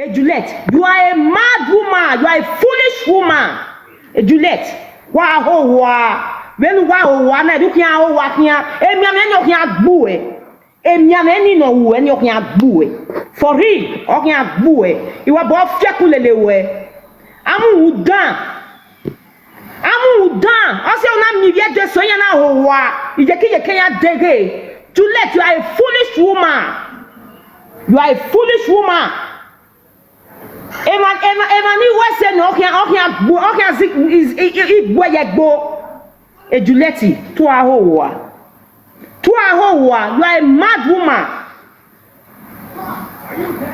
Juliet, you are a mad woman. You are a foolish woman. Juliet, wa ho wa. When wa na du kian ho wa kian. Emiam enyo kian gbuwe. Emiam eni no wu enyo kian gbuwe. For real, o kian gbuwe. Iwa bo fiakulele we. Amu udan. Ose ona mi vie de so yana ho wa. Ije ki ye kian dege. Juliet, you are a foolish woman. You are a foolish woman. Emani wese no okian is igbo. Juliet, to a hoa. You are a mad woman.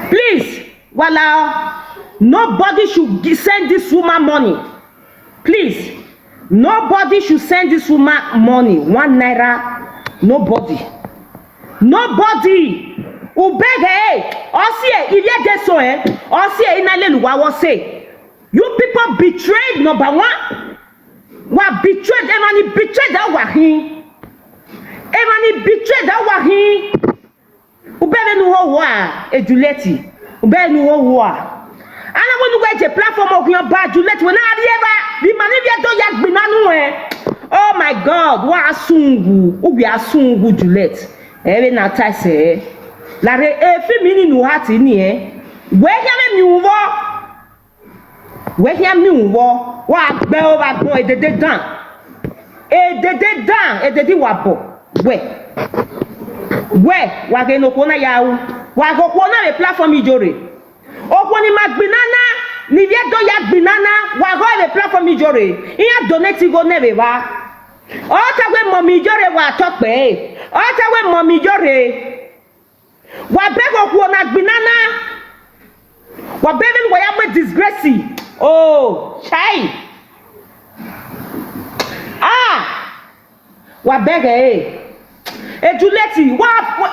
Please, wala, nobody should send this woman money. Please, nobody should send this woman money. 1 naira, nobody. Ubege, osie, if you get so, osie, inalelu, wa say, you people betrayed number 1. Wa betrayed, emani betrayed that wahi. Ubebe nu ho wa, Juliet. Ubebe nu ho wa. Ana when you go to platform of your bad Juliet, when I ever, the money we do yak binanu. Oh my God, wa asungu, ubi asungu Juliet. Ebe na tase. Lare efi mini nu hati ni we hia mi wo wa gbe o ba gbon edede dan edede wa bo we wa ge no ko na yawo wa go ko na le platform Iyore opo ni magbinana ni vie do ya gbinana wa go le platform Iyore iya donate go nebe wa o ta we mommy Iyore wa tope o ta we mommy Iyore wa bego ku na gbinana wa bebe wa ya me disgrace oh chai wa bege Juliet wa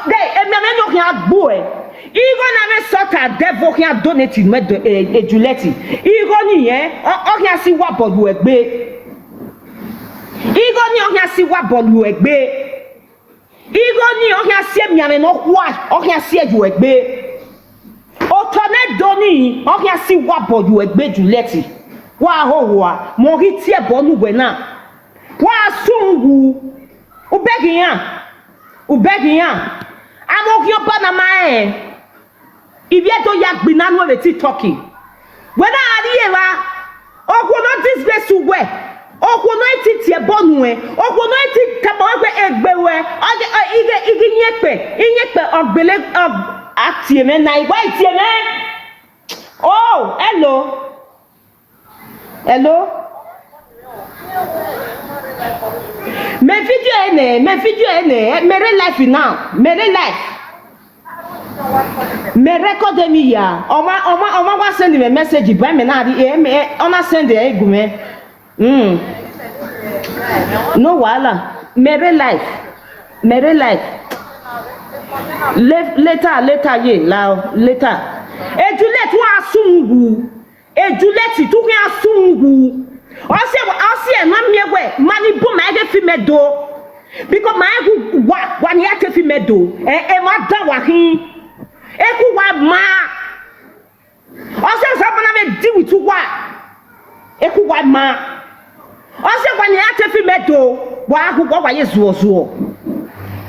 de emi no kian agbo igo na me sota devil kian donate me Juliet igo ni yen o kian si wa bolu egbe igo ni o kian si wa bolu egbe Igo ni o kian sie miame no kwa o kian sie ju egbe o tone doni o kian si wa boju egbe Juliet wa ho wa mo ri tie bonu gbe na wa sungu ubegiyan amoki opa na ma ibi to ya gbina no le TikTok when ari ewa o ko no disgrace we Okono iti tie bonu okono iti kama we egbewe ige inyepe ogbele atie me na igwa itie me oh hello me video ene mere life now mere life me record me ya oma wa send me message by me na di ona send e gume no wala mere life later ye la later Juliet wa asungu Juliet tu ki asungu o se na miegwe mani bu ma ge fi medo because ma gu wa ni ake fi medo ma da wa hin ku wa ma o se so na me di with wa ku wa ma Ose kwani ate fi medo wa akugbo wa yezuozuo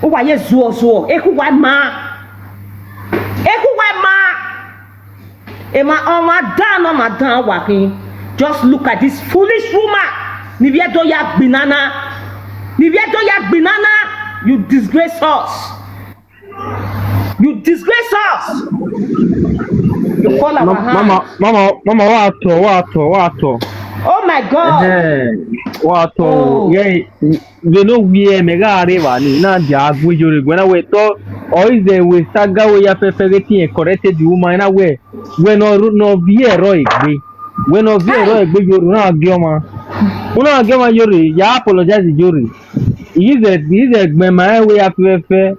o wa yezuozuo ekugwa ma ema on ma dan wa kin just look at this foolish woman ni vie do ya gbinana you disgrace us you call our mama wa to oh my God wato ye no wie megare wa ni na ja Iyore gwena we to o is the we saga we ya perfectly and corrected the woman na we no vie ro igbe we no vie ro igbe Iyore na agioma una agioma Iyore ya apologize Iyore is the egbe ma we ya fefe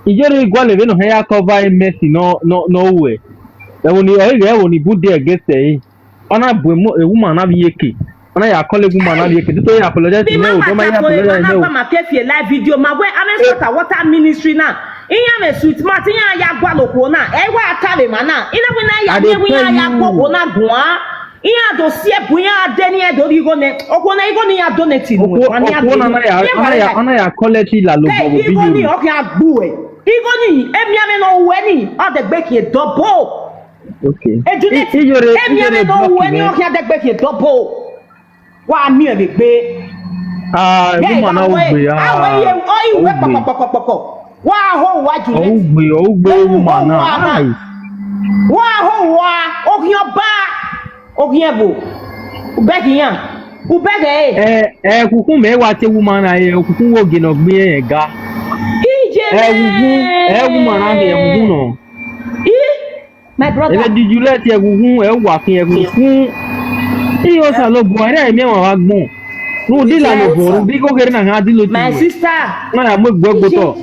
Iyore gwale we no ya cover mercy no we e woni bude against ona bu a woman na be yeke ona ya colleague woman na be yeke to ya apologize to me o do ma ya apologize no ma ke fie live video ma we amen sort water ministry na Iya me sweet mat iya ya gwa loko na. E wa atare mana. Ina we na ya me we ya gwo na gwa. Iya do sie bu ya de ni e do ri go ne. Oko na igo ni ya donate nu. Ani ya ona ya collect la logo bi video. Igo ni o kan agbu e. Igo ni emi ame no we ni. O de gbe ki double. Okay. Iyore no we ni o kan de gbe ki double. Wa mi e be gbe. Woman na ugbe awe ye o iwe pokopokopoko. Wa ho wa ju ni. Ugbe woman na. Wa ho wa okian ba. Okian bo. Ubegian. Ubege kukun me wa te woman na ye kukun wo gina gbe ega. Ije woman na ye kukun no. My brother. Ebe did let ye kukun wa kin ye kukun. Iyo sa lo bo are mi wa gbon. No di la lo bo bi ko gere na ha di lo ti. My sister. Na mo gbogbo to.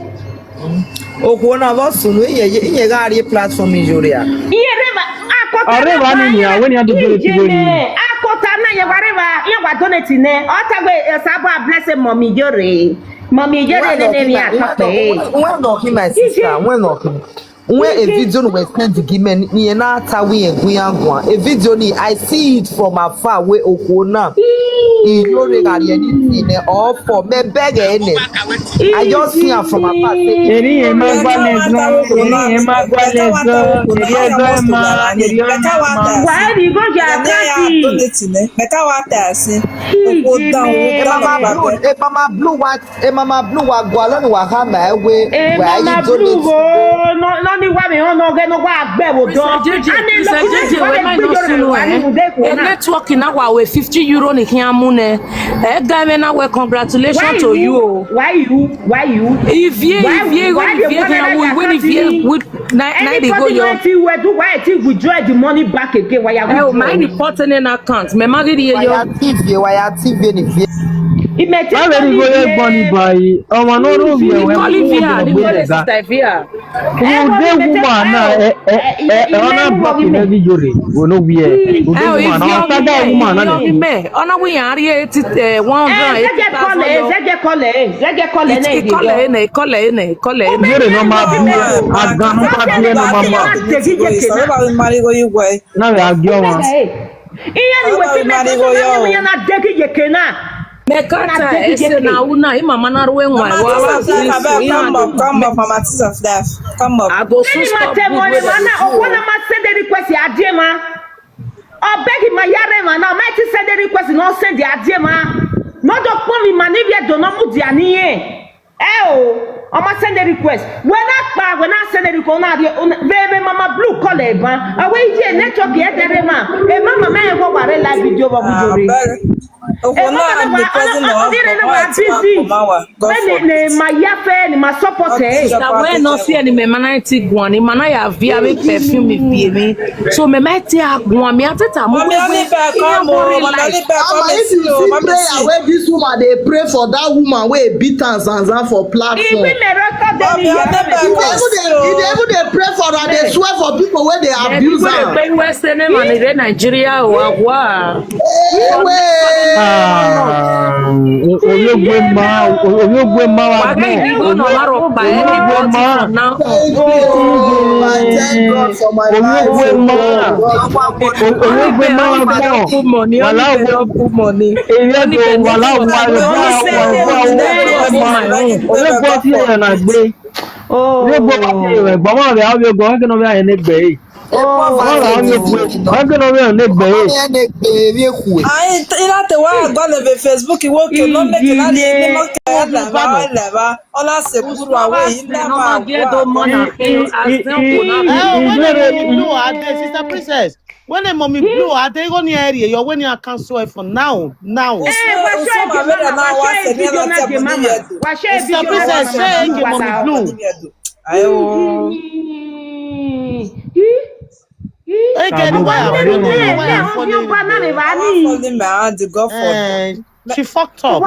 Oko na bo sunu iye ga ari platform Iyore a. Iyore ba akota. Areba ni ni awe ni ado do ti go ni. Akota na ye wareba ye wa donate ne. O ta gbe sabo bless mommy Iyore. Mommy Iyore ne mi akape. When no him my sister, when no him. When a video no we send to give me ni na ta we egwan. A video ni I see it from afar we oko na. Iyore ga ye ni ne all for me beg ene. I just see her from afar say Eri e ma gba lezo. Why do you go ja kati? Meka wa ta sin. oko down mama blue wa gwa lonu wa ha ma we wa yi donate. No ni wa mi on no ge no wa agbe wo don. Network na wa we €50 ni kian mu ne. E ga me na we congratulations to you. Why you? If you na dey go yo. Why ti withdraw the money back again? Why you? Oh, my reporting in account. Me magidi yo. Wa ya TV ni vie. Why very go ye boni by omo no ro bi e we woman na ona block na bi Iyore go no bi e go woman na sada woman na me ona we yan ri 100 kole Iyore no ma bi agan no ma bi no ma na we agyo wa iya ni we ti me na deki yekena. Mekata ese na una mama na ruwe nwa come up mama tis of death come up I go so stop okona ma send the request adie ma obegi ma yare ma na ma ti send the request no send the adie ma no do pon mi ma ni bi do no mu di aniye o ma send the request when I send the request na baby mama blue call e ban awe je network e dere ma e mama me go ware live video ba Iyore. Oh, no, I'm the president of my yafe ni my support we no see any me manati guani mana ya via me perfume me me so me meti agwan me ateta mo this woman they pray for that woman wey beat and zanza for platform. Even they pray for her, they swear for people where they abuse her. Nigeria oyogwe ma wa Facebook wo ke no make na ni mo ke na ona se kuru awe ina ma Sister Princess, when a mommy blue, I take on the area. You're when you cancel it for now. Sister Princess, say mommy blue. She fucked up.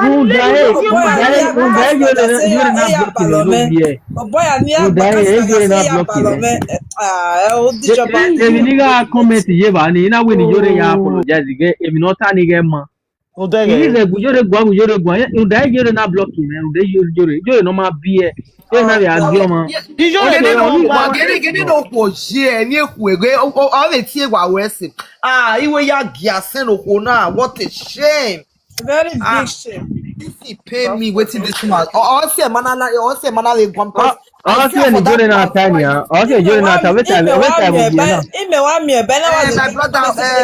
He is a Gujore Gua. You die Yore na blocking, and they use Yore no ma be. You know, the Agioma. Gene no ko je ni ekwege o le tie wa wese. Iwe ya giase no ko na. What a shame. Very big shame. If he pay me waiting this month. Or say manala le gwam cause I see any Jore na Tanya. I see Jore na Tanya.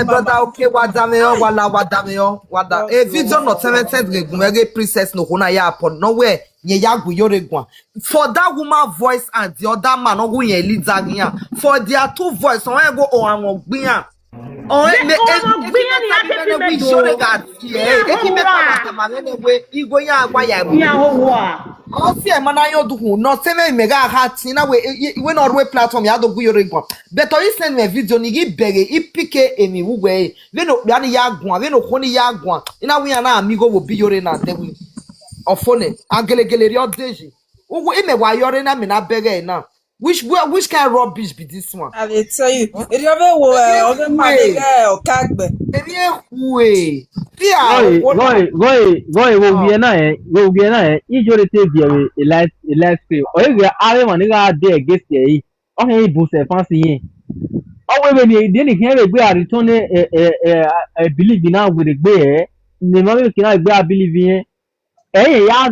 Brother, okay, wada. Video not 7 princess no kona ya upon nowhere. Ye ya Iyore gwan. For that woman voice and the other man no go ye lead for their two voice, on go on ogbiyan. Oh, no seme mega hat na we not we platform ya do Iyore gwan. But you send me video ni gi bege ipike emi wugwe. We no ya ni ya gwan, we no koni ya gwan. Ina we na amigo wo Iyore na debu. Ofone agelegele ri odeji. Ugo ime wa Iyore na me na bege na. Which kind of rubbish be this one? I will tell you. If you ever over my girl, Kagbe. Go be na Iyore te bi a life skill. O ye are man ga dey against ye. O he bu se fancy yin. O we ni dey ni here gbe a return believe na we dey gbe ni ma be kina gbe a believe yin. Ya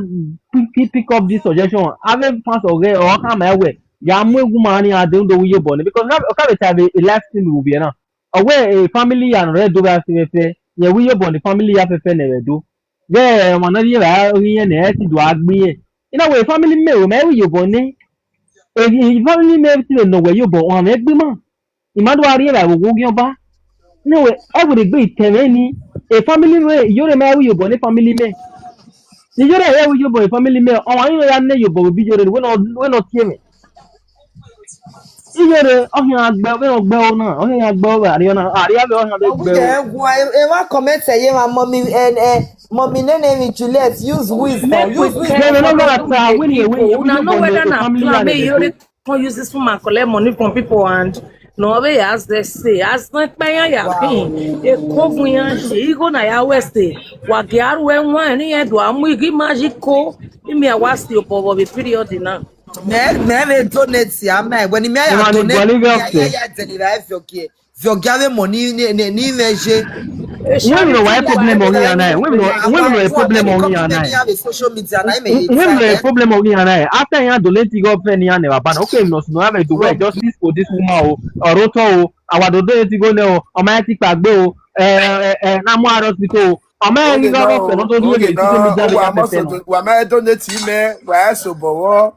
pick up this suggestion. Have fans or come away. Ya mwegu mani adendo wiyo bone because na okabe tabe a life thing will be na away a family and red do ba fefe ye wiyo bone family ya fefe na redo there manadi ba wiye na ti do agbe ina we family me o me wiyo bone e family me ti no we yo bo won me gbe mo imadu ari ba wo gyan ba no we every gbe teme ni a family me Iyore me wiyo bone family me Iyore ye wiyo bone family me o wan yo ya ne yo bo bi Iyore we no tie me Iyore ogbe ona ogbe ariona ariabe ona e wa comment say my mommy name Juliet use wisdom una know whether na plan me Iyore can use this for my collect money from people and no be as they say as na peyan ya pin e kovun yan se igo na ya west wa giaru enwa ni edo amu igi magico imi awasti opobo be period na me donate ya me when me ya donate ya deliver your give money ni meje we no why problem on here na we no problem on here na social media na me we no problem on here na after ya donate go friend ya never ban okay no have to wear justice for this woman o oroto o awado donate go ne o o ma ti pagbe o na mu hospital o ma ni go fe no to do le social media wa ma donate me wa so bowo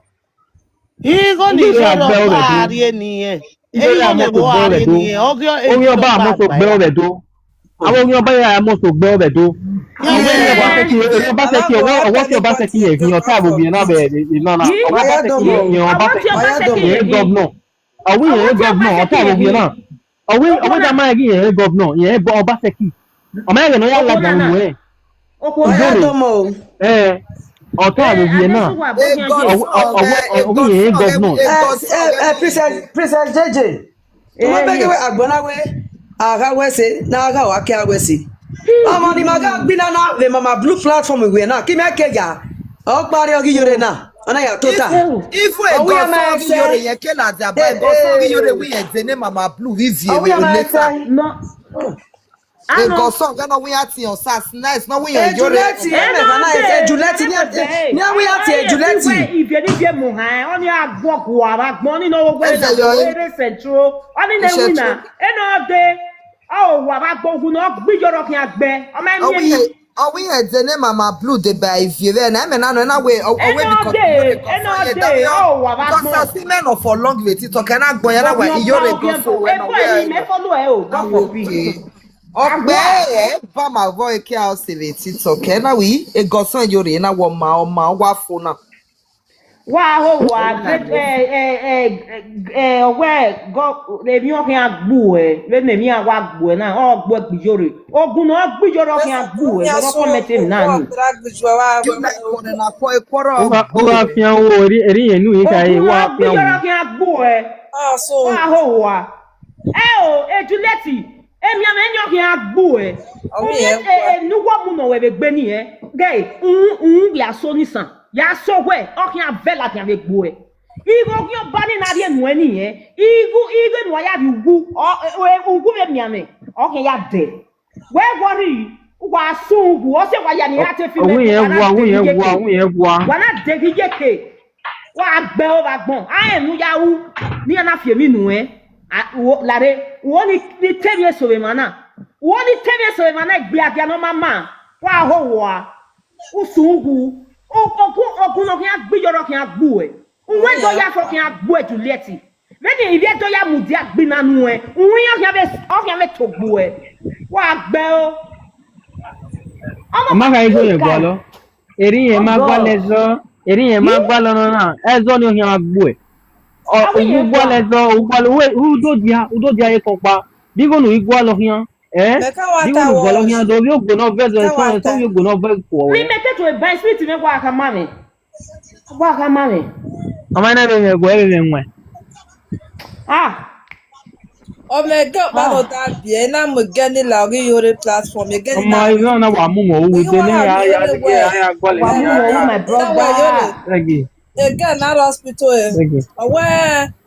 Igo ni Iyore ba ari eniyan. Iyore bo ari eniyan. Oyo ba mo so gbe obe do. Àwọn oyo ba ya mo so gbe obe do. Àwọn ba se ki owo ti ba se ki e fi yan ta bo bi na be na na. Owo ba se ki yan ba se ki governor. Owo yan governor o ta bo bi na. Owo da ma gi yan governor yan ba se ki. O ma ye no ya la gan wo e. Oya to mo. Ọ̀tọ̀ àgbègbè náà ọwọ́ yẹn gọ́ọ̀nà. Princess JJ wọ́n bẹ́gẹ́ wẹ́ àgbọ̀náwé àgáwẹ́sẹ̀ náà àgáwà kí àwẹ́sẹ̀ ọmọ ni màgá gbìnà náà lè mama blue platform ìwé náà kí mẹ́kẹ̀gà ọ̀parí ọgí Iyore náà ọ̀nà yà tó tà. Ifu ẹ̀gọ́ sọ́ọ́gì Iyore yẹn kí làjà bá ẹ̀gọ́ sọ́ọ́gì Iyore wí yẹn dé ní mama blue vivi èwe olẹ́sà. Ego song na we ati on sas nice na we Iyore Juliet ni we ati Juliet if you dey mu han oni agbo ko ara gbon ni no we na ere central oni na wina e no de o wa ba gbogun no gbijoro kin agbe o ma ni emi o we e ne mama blue de ba ifire na me na no na we o we because o wa ba gbon because see men for long way ti talk na gbon ya na we Iyore go so we na we me follow e o go for bi ọgbẹ bá máa vọ ike a ọsẹlẹ títọ kẹna wí egọsán Iyore náà wọ ọmọ wá fún náà. wá ó wà ọwẹ èmi ọkàn àgbò ẹ lẹnu èmi àwọn àgbò ẹ náà ọgbọ Iyore ogun náà gbìyọrọ ọkàn àgbò ẹ lọkọ mẹtẹ mi náà ni. ó wá fi hàn owó eri yẹn nù yín ká yé wá fi hàn wò. ogun náà gbìyọrọ ọkàn àgbò ẹ wá ó wà ẹ o Juliet emi amenyo ki agbu e nuwo mu no we gbe ni e gay ya so ni san ya so we o ki avela ti ave gbo e igo ki o ba ni na rie nu eni e igo nu ya bi ugu emi ame o ki ya de we worry wa sungu o se wa ya ni ate fi me wa na de ki jeke wa gbe o ba gbon a enu ya wu ni na fi emi nu e lare woni ni tebie so we mana gbe abia no mama wa ho wa usungu okun no kian gbe yoro kian gbu e unwe do ya fo kian gbu e Juliet meni ibi do ya mudi agbe nanu e unwe yan be to gbu e wa gbe o Ama ka izo ye gwa lo eri yen ma gwa lo na ezo ni o yan agbu e ugbo lezo udo dia ye kopa bigo no igwa lo hian bigo no gwa lo hian do bi ogbo no vezo so yo ogbo no ve ko mi mete to e ban spirit me gwa aka mame ama na be me gwa e nwe Omega bano da bien na mo gani la Iyore platform e gani na ma na wa mu mo wu de ni ya gwa le ya my brother again na hospital e owe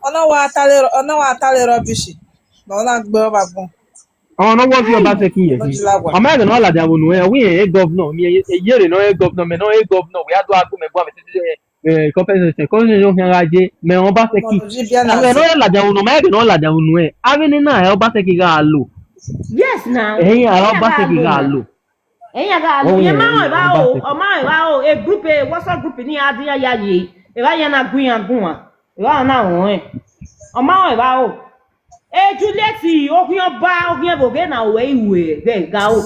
ona wa atale rubbish na ona gbe o ba gbon no wo fi oba se ki ye ama e no la ja wonu e wi e governor mi Iyore no e governor me no e governor we adu agu me gwa me se compensation kan raje me on ba se ki ave no la ja wonu me no la ja wonu e ave ni na e oba se ki ga lo yes now oba se ki ga lo ye ma o e group e WhatsApp group ni adi ya ye e ba ya na gun wa na won e o ma o Juliet okun boge na we iwe ga o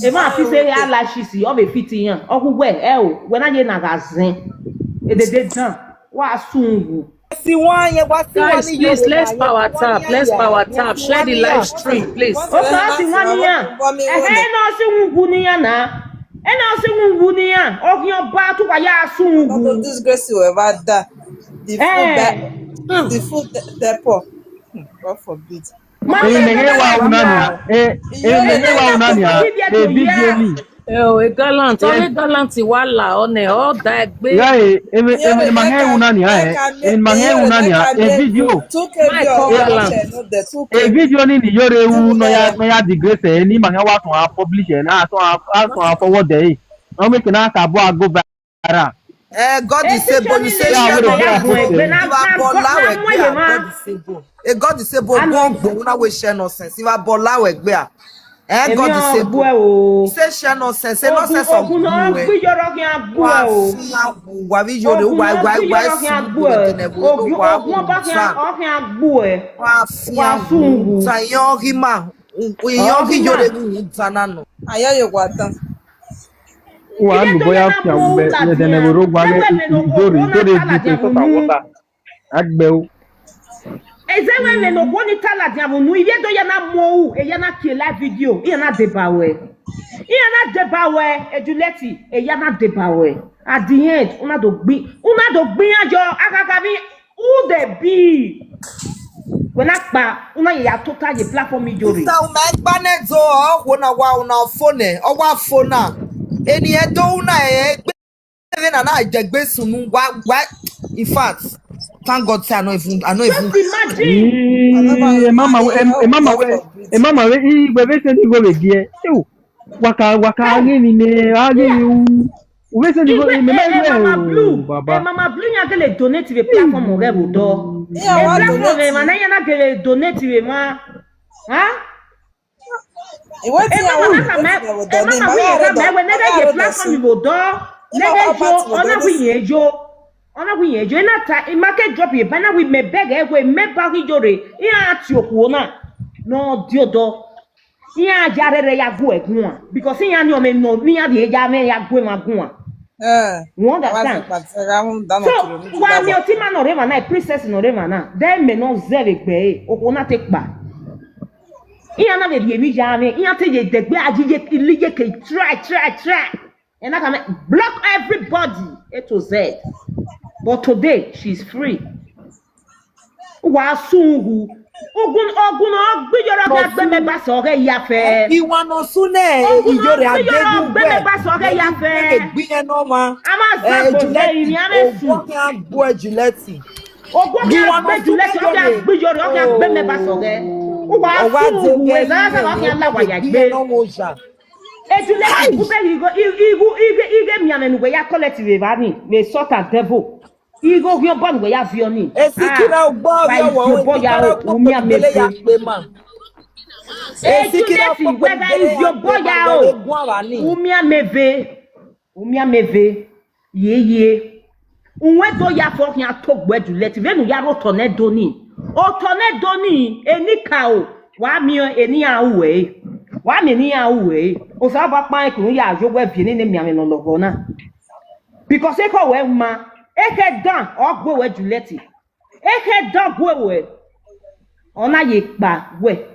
e ma fi se eyelashes o be fit yan okugwe we na ye na gazin e de dan wa sungu si wan ye wa si guys, please let's power tap share the live stream please o so si wan yan no si ungu ni yan na okun to wa ya sungu no disgrace whoever that the food depot God forbid gallant wala one o da egbe ya video ni Iyore wu no ya disgrace ni ma wa tun publish na tun forward e o make na ta bo ago bara God disable you say God disable gbogbo na we share nonsense if abola we gbe a God disable say share nonsense say nonsense of you wa vi Iyore wa sungu tayo hima Iyore tanano aya yo gwatan wa nu boya fi awbe ye de ne ro gba Iyore bi se so ta wota agbe o ezewe me no boni tala dia mu iye do ya na mo e ya na ki live video e na debawe Juliet e ya na debawe at the end una do gbin ajo akaka bi who dey be when akpa una ya total ye platform Iyore so ma gba nezo o na wa una phone o wa phone na eni e do una e gbe na jegbe sunu wa in fact thank God say I know even mama we we se di go be die waka ni me we se di go me mama blue nya gele donate the platform o rebo do platform ma na ya na gele donate we ma What you ona wiyejo na ta market drop ye bana we me beg we me ba Iyore ya ati okuona no diodo ya jarere ya go egun because ya ni o me no ni ya de ja me ya go ma gun you understand so wa mi o ti ma no re ma na princess no re ma na dem me no zere gbe okuona te pa iya na be mi ja me iya te je degbe ajije ilije ke try and I can block everybody A to Z. But today she's free. Wasungu ogun gbiyoro ga gbe me ba so ge ya fe Iwa no sune ogun Iyore gbiyoro adegu gbe me ba so ge ya fe Egbiye no ma. ama za bo ze imi ame su Ogun kan gbo Juleti. ogun ga gbe jule ti o ga gbiyoro o ga gbe me ba so ge o wa sun wu we za za o ga la wa ya gbe ejule ti ku be igo mi ame nu we ya collective va ni me sort of devil igo gyo bon we ya vi oni Esikira ogbo yo wo bo ya o mi ame ya pe ma. Ejuleti whether is your boy o umi ameve ye unwe do ya fo kan atogbo ejuleti venu ya ro tornado ni o tornado ni enika o wa mi eni awe wa mi ni awe o sa ba pa ikun ya jogbo ebi ni mi ame no logo na because e ko we ma e ke dan ogbo we ejuleti e ke dan gbo we ona ye pa we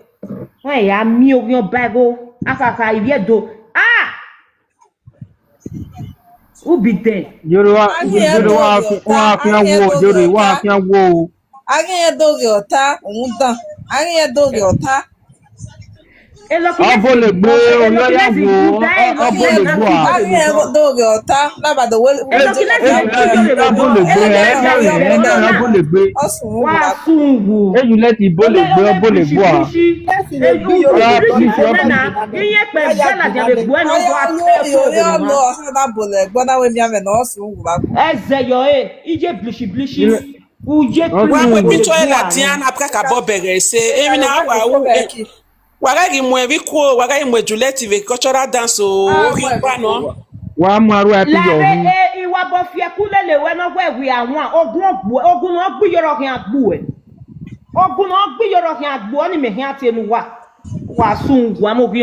wọ́n yà mí ogun bágo afáfá ìbíẹ̀dọ̀ ubi dẹ̀. Yorùbá fi hàn wo Yorùbá fi hàn wo. Agínyẹ̀dógè ọ̀tá òun dàn. Agínyẹ̀dógè ọ̀tá. Abo lè gbé olóyà wo abo lè gbó a. Agínyẹ̀dógè ọ̀tá lábàdàn wọlé. Abo lè gbé ẹ̀ẹ́dẹ̀rẹ̀ abo lè gbé. Wà á sùn wù. Eyu lẹ́tì ibo lè gbé abo lè gbó a. Iye pẹ̀ bẹ́lá jẹ́ lè gbọ́ ẹ̀nà ọgbọ́ Ìyọ̀rẹ́ ọ̀nà ọ̀sán náà bọ̀lẹ̀ gbọ́dá wẹ́mi àmẹ́ náà ọ̀sùn wù bá. ẹ̀zẹ̀ yọ̀ ẹ́ ije blishi uje Wa picture la tiana après ka bo bere se emi na wa gi mu evi ko wa gi mu Juleti ve cultural dance o ri pa no Wà á mú arú ẹ ti yọ̀ mí. láre ìwà bọ̀ fi ẹkú lélẹ̀ wẹ́ náà wẹ́ wí àwọn ogun náà gbìyọ̀rọ̀ kí n àgbò ẹ̀ ogun náà gbìyọ̀rọ̀ kí n àgbò ọ́ ní mẹ̀hìn àti ẹnu wa wà á sún wà á mú ogun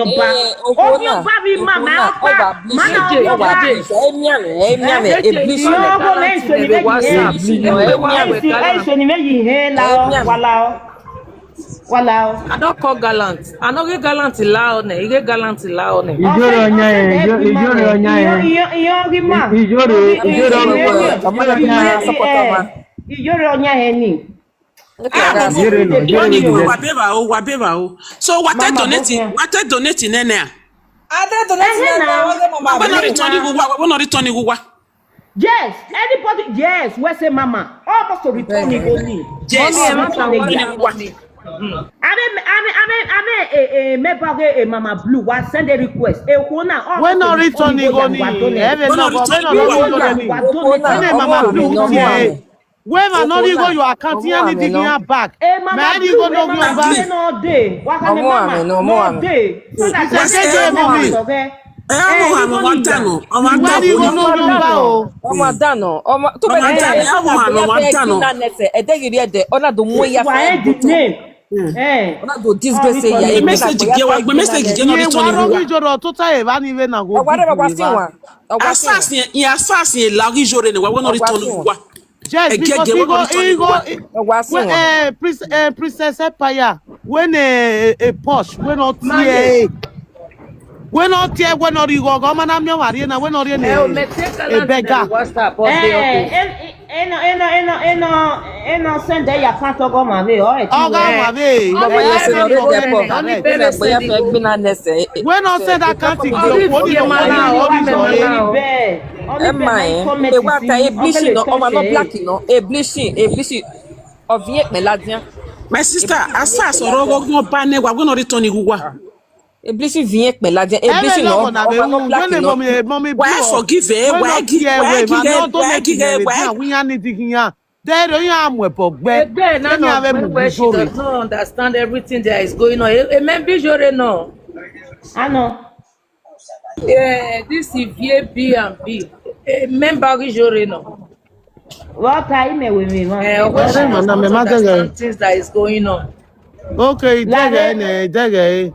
ọba bí màmá ọba màmá ọba ẹ̀sọ́ ni méjì hẹ́ wàlá I don't call gallant. I no get gallant lao ne. You get gallant lao ne. Ijore ọnya yẹn. Iyore ọnya yẹn ni. wa beba o so what donate nene a Adé donate nene wọ́n sẹ́ mama. we no return igwa Yes, anybody, yes, we say mama. Almost to return it only. yes I mama blue was send a request. When no return it only. Mama blue. When I not go your account any digging her back. Man, you go no go back. No day. What can mama? No day. Yes, because Princess Empire when a posh when not here. When not here, when not you go, man, I'm your Mariana, when not in a beggar. Send there your can't go my way. When I said I can't take my sister asa soro gogun pa ne wa gonna return igwa Eblisi vient peladia eblisi no why forgive why we are needing here there you am we pogbe Where she does not understand everything that is going on. Maybe Iyore no. I know. Yeah, this is B&B. Member Iyore no. What are you with me? Things that is going on. Okay, Larry,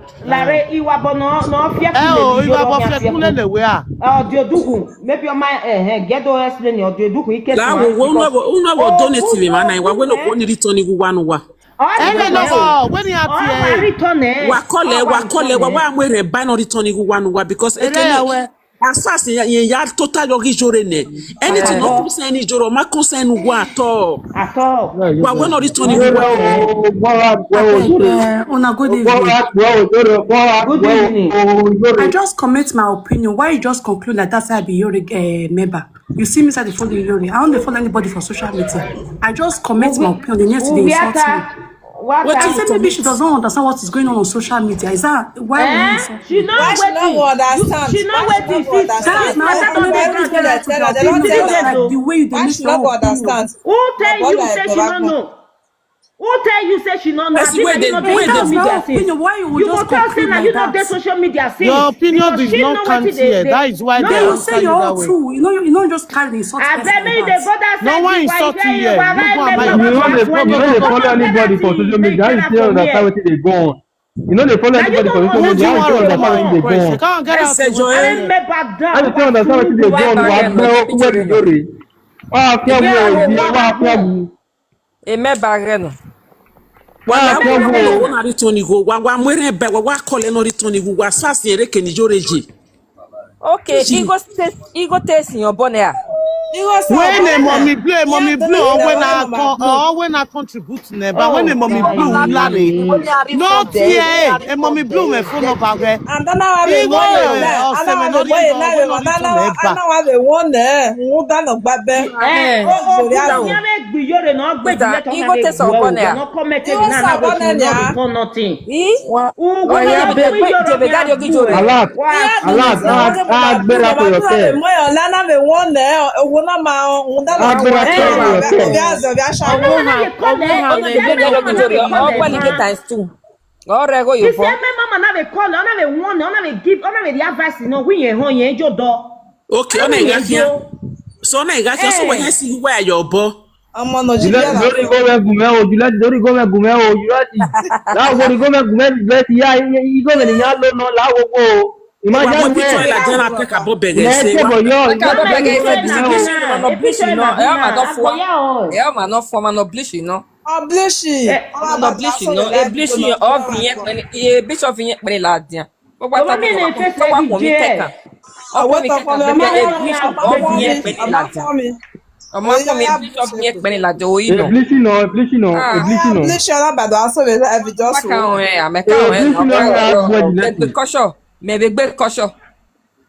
Iwa bono no fear. Iwa bo fear le we are. Dioduku, maybe your mind get to explain your Dioduku. He can. La wo donate me man. Wa we no ko ni return igwa no wa. When you are return wa kole wa we re buy no return igwa no wa because Asas ya total yogi jore ne. Anything no concern ni joro ma concern wo at all. At all. Wa when no return ni Good Good evening. Good evening. I just comment my opinion. Why you just conclude like that's why I be Iyore member? You see me say the follow Iyore. I don't follow anybody for social media. I just comment my opinion. The next day insult me. What I said maybe she doesn't understand what is going on social media. Is that why we insult She me? know Why she no go understand? She know Why she no go wetin understand? That's not Why that everybody dey tell her, they don't tell her. like the way you Why make she no your go opinion. understand? Who tell My you brother say is she the no know? Who tell you say she no know? That's Abi where na they- you no where dey they social be media that since. opinion. Why you would You go just talk say conclude na like you no dey that? social media since. Your opinion Because does she not know count wetin here. they- That is why No, they You answer say you your that own way. too. You know just carry the insult person abeg make you like dey that. go that No side one the insult wife you wey here. wa You go right and make mind you You your go know back when you they go follow come anybody for social media. How you still understand what they go on? You know they follow Now you anybody for don't social Who want do media. you How want you still to come understand and what they go request? on? Come and get out. Ese to Joel. what abeg you make back down How you still understand what they go on? Wà á gbẹ́ where the jore. Wà á fi ẹ̀wù òbí. Wà á fi ẹ̀wù. Wà á Wala fi wa ẹ̀wù. wo na return ni go. Wa mwere be wa call no return ni go. Wa sas ere ke ni jore ji. Okay, ego taste in your bonnet. You go say When a ọbọ mommy nẹ. blue, or when I contribute never. When a mommy blue, Larry. Not here. A mommy blue me phone up again. Andana wa be Igo won yo na. or Ana wa be boy na we mo ana wa be won na. Nwu da no gba be. ogun yẹn gbì yóre náà gbé ìdílé tó náà lè gbọ́ ò gbọ́nà kọ́mẹ́tẹ́rì náà náà wọ́n ti náà return nothing. Ugun yẹn gbì yóre ní àgbò ẹ̀ Alert. wá Alert. Agbéra for yourself. Mo yo na na be won na. Ogun na ma nwu da no Agbéra gba for be. yourself. Obi azo bi asha. Times two. Alright, go the you same mama na be call ona be warn ona be give ona be the advice no wi yẹn hàn yẹn jọ dọ. Okay, ona iga kia. So na iga kia so we he si wa your bo. Ọmọ no ji Jùlẹ̀ lórí gómẹ̀ gùnmẹ́ o. Jùlẹ̀ lórí gómẹ̀ gùnmẹ́ o. Jùlẹ̀ láwo lórí gómẹ̀ gùnmẹ́ jùlẹ̀ ti yá gómẹ̀ nìyá ló ná láwo kó o. Wa Imagine mo picture where. la jana pe ka bo bere Ilẹ̀ se. ẹ̀kẹ́ bọ̀ yọ. Oblishi. Eblissi nọ. Oblishi ọlọ́bàdàn aṣọ mi ẹbí jọ́sùn.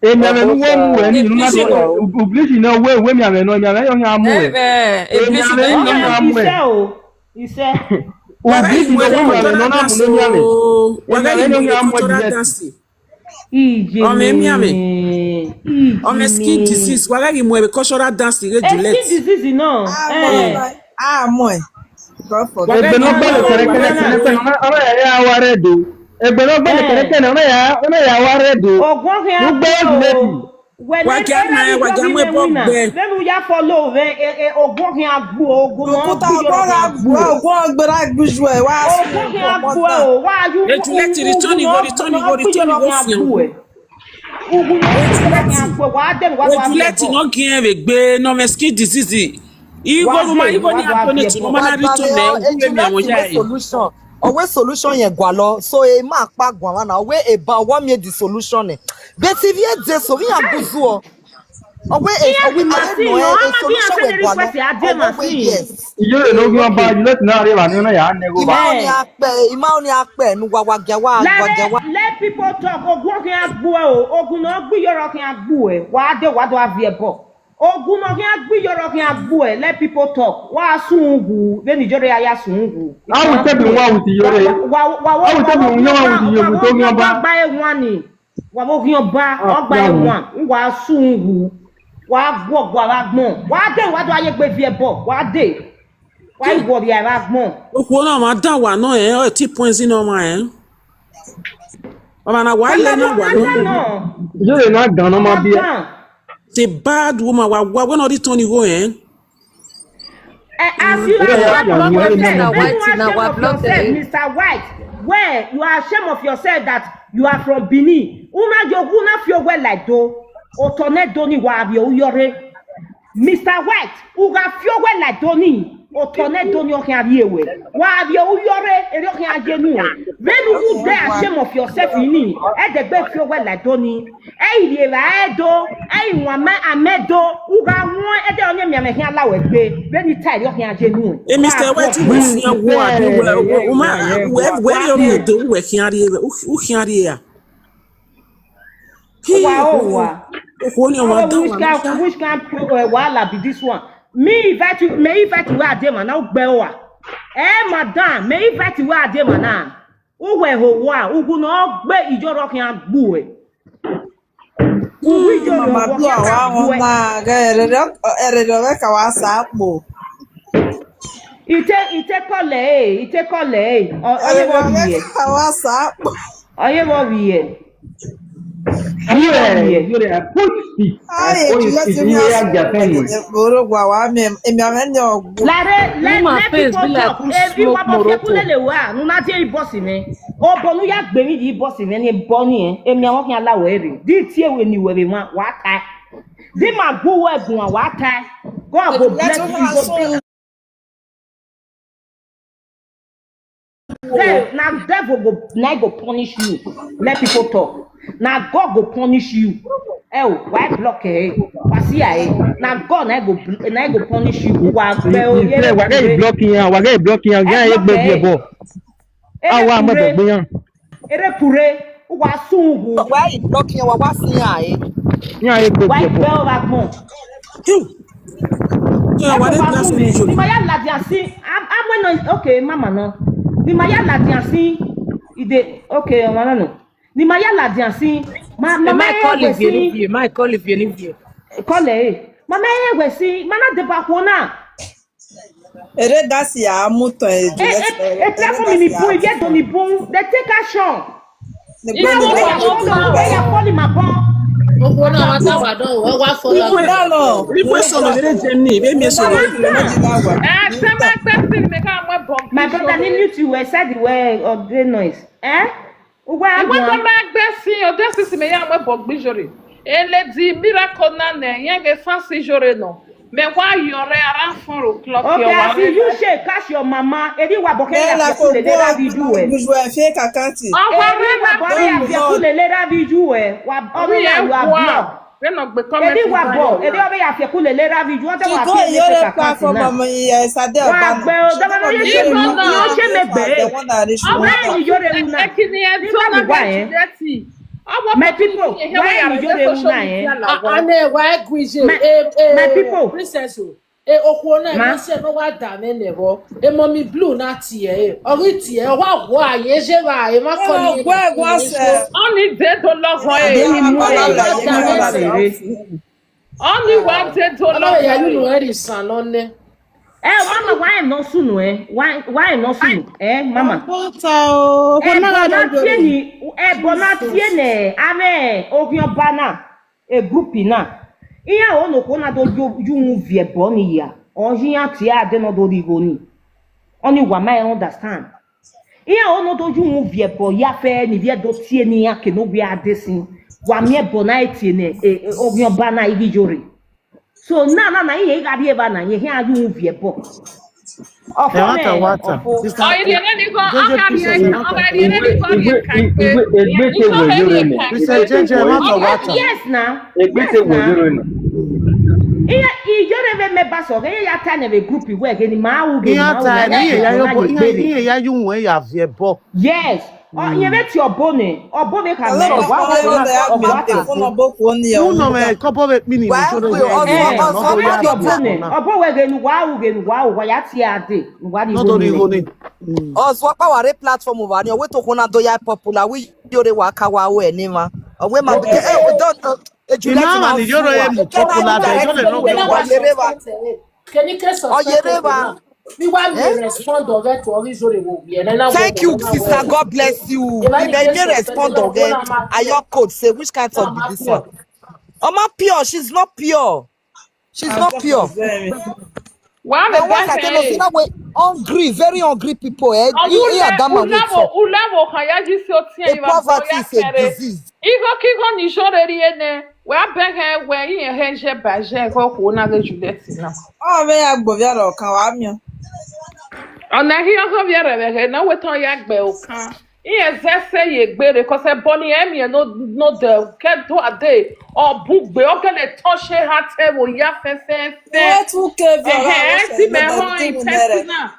Èmi àmì ẹnu wọ́n mú ẹ̀ ní ìlú náà tó Eblissi náà wé mi àmì ẹnu ọ̀nyà rẹ̀ yọ̀ yà mú ẹ̀. Èmi àmì ẹnu yọ̀ mú ẹ̀. iṣẹ́ o iṣẹ́. Eblissi náà wé mi àmì ẹnu náà mú lórí àmì. Èmi àmì ẹnu yọ̀ mú ẹ̀ jùlẹ̀. Ọmọ emi ame. Ọmọ skin disease wa ga mo e cultural dance re Juliet. Skin disease náà. Àmọ́ ẹ̀. Ẹgbẹ́ náà gbọ́dọ̀ kẹ̀rẹ́kẹ̀rẹ́ ọmọ ẹ̀yà wa rẹ̀ dò. Ẹgbẹ́ náà gbọ́dọ̀ kẹ̀rẹ́kẹ̀rẹ́ ọmọ ẹ̀yà wa rẹ̀ dò. Ògùn fi hàn Gbogbo ẹ̀dùnlẹ̀tì. Wàjà bọ́ gbẹ. Lẹ́nu ya follow rẹ̀ ògùn fi hàn gbó ògùn náà Òkúta ọgọ́ra gbọ́ ògùn ọgbẹ́ra gbújú ẹ̀ wá sí ògùn fi hàn gbó ẹ̀ o wá yú Juliet return go fi o. Ògùn náà fi hàn gbó wá dẹ̀ wá wá Juliet no gien we gbe no me skin disease. Igo ni apone tu no mana return na we mi àwọn ya yi. Always solution yẹn gwa lọ so e ma pa gwa wa na we e ba wa me the solution e but if you dey so we am buzu o owe e we ma no e solution we gwa lọ yes Iyore ló gbé ọba Juliet náà rí wà ní ọ̀nà yà á nẹ́gọ́ bá. ima oni apẹ nu wa wa gya wa let people talk ògùn fi hàn gbó ẹ̀ o ògùn náà gbí yọrọ fi hàn gbó ẹ̀ wá dé wá dọ̀ àbí ẹ̀ bọ̀. Ogun no can be your can agbo e let people talk. Wa sungu be ni jore aya sungu. I will tell you what with Iyore. I will tell you what with Iyore to mi ọba. Gba e wan ni. Wa mo fi ọba, o gba e wan. Wa sungu. Wa gbo wa gbon. Wa de wa do aye gbe fi e bo. Wa de. Wa igbo bi ara gbon. Oku na ma da wa no e ti points no ma e. Baba na wa le na wa no. Iyore na gan no ma bi. The bad woman wa when all the Tony go as you are Mr. White, where you are ashamed of yourself that you are from Benin. Una feel well like do. Otone doni wa abi Iyore. Mr. White, uga feel well like doni. otone doni okiawe wa bi Iyore eri okiajenu when you dey ashamed of yourself ini e de gbe fi owe like doni e ire ra edo e nwa amedo uga won e de onye miame hin alawe gbe when you tie okiajenu Mr. Wet we see wo ade we where you do we kiari u kiari ya Wow. Which can wala be this one? Me invite you where I dem now gbewa. Madam, me invite you where I dem na. Who we ho wa, who go no gbe Iyore kan gbu e. Who Iyore Mama blo wa na ere ka wa sa po. Ite kole. Oye wo biye. Ka wa sa po. Oye wo biye. Iyore a put it. Let people talk. If you want to people le wa, nu na tie boss me. O bonu ya gbe mi di boss me ni boni e. Emi awon kin alawo ere. Di tie we ni we wa ta. Di ma go we gun wa ta. God go bless you. Now devil go punish you. Let people talk. Now God go punish you. Why block eh? Now God go punish you. Why blocking ya? Why blocking ya? Ya e gbe bi ebo. Awa ma gbe yan. Ere pure wa sungu. Why blocking wa wa sin ya e? Ya e gbe bi Why ebo. bell back mo? Yeah, what is Ni maya ladiansi. I'm okay, mama no. Ni maya ladiansi. Ide okay, mama no. Ni maya ladiansi. Mama call if you Call eh. Mama we si, mana de bakona. Ere gasi ya muto e Platform ni po get on the bon. They take action. You know what you calling my bon. My brother need you to said the way of the noise. Mais why Iyore around 4 o'clock? Okay, I see you shake cash your mama. Edi wa boke ya kule lera biju e. Bujwa fe kakati. Edi wa boke ya kule lera biju e. Wa obi ya blog. Edi wa bo. Edi obi ya kule lera biju. Ote wa fe Iyore platform mama sade wa gbe o dama no ye se me gbe. Obi Iyore una. Ekini e to na gbe. My people, why are you doing my people, princess. Okuna e se no wa da me nebo. E mommy blue na tie. Ori tie wa wo aye je wa e ma ko ni. Only they don't love Only one they don't love. Ya you know e san no ne. Mama, why not soon? Why not soon? Mama. Bona tiene, ame, obion bana, groupi na. Iya ono kona do you vie boni ya. Onjia tia de no do rigoni. Only wa mai understand. Iya ono do you vie bo ya fe ni vie do tie ni ya ke no bi adesin. Wa mie bona etiene, obion bana Iyore. So na ye ga bi eba na ye hin aju vie bo. Water. Sister. Yes, now. Iyore me baso ke ya ta na be group we ke ni ma wu ge yes. You bet your bonnet or bonnet can make a platform over here. We talk on do popular. We Iyore waka wa we ni ma. We ma don't Thank you, sister. God bless you. You may respond again. Are your code say which kind of be this one? Oma pure. She's not pure. She's not pure. Hungry, very hungry people. Poverty is a disease. Ona hi ozo viere na weton ya gbe okan. Iye zese ye gbere cause boni emi no de ke do ade o bugbe o kele ton se ha te wo ya fefe. What who cave Si me ho personal.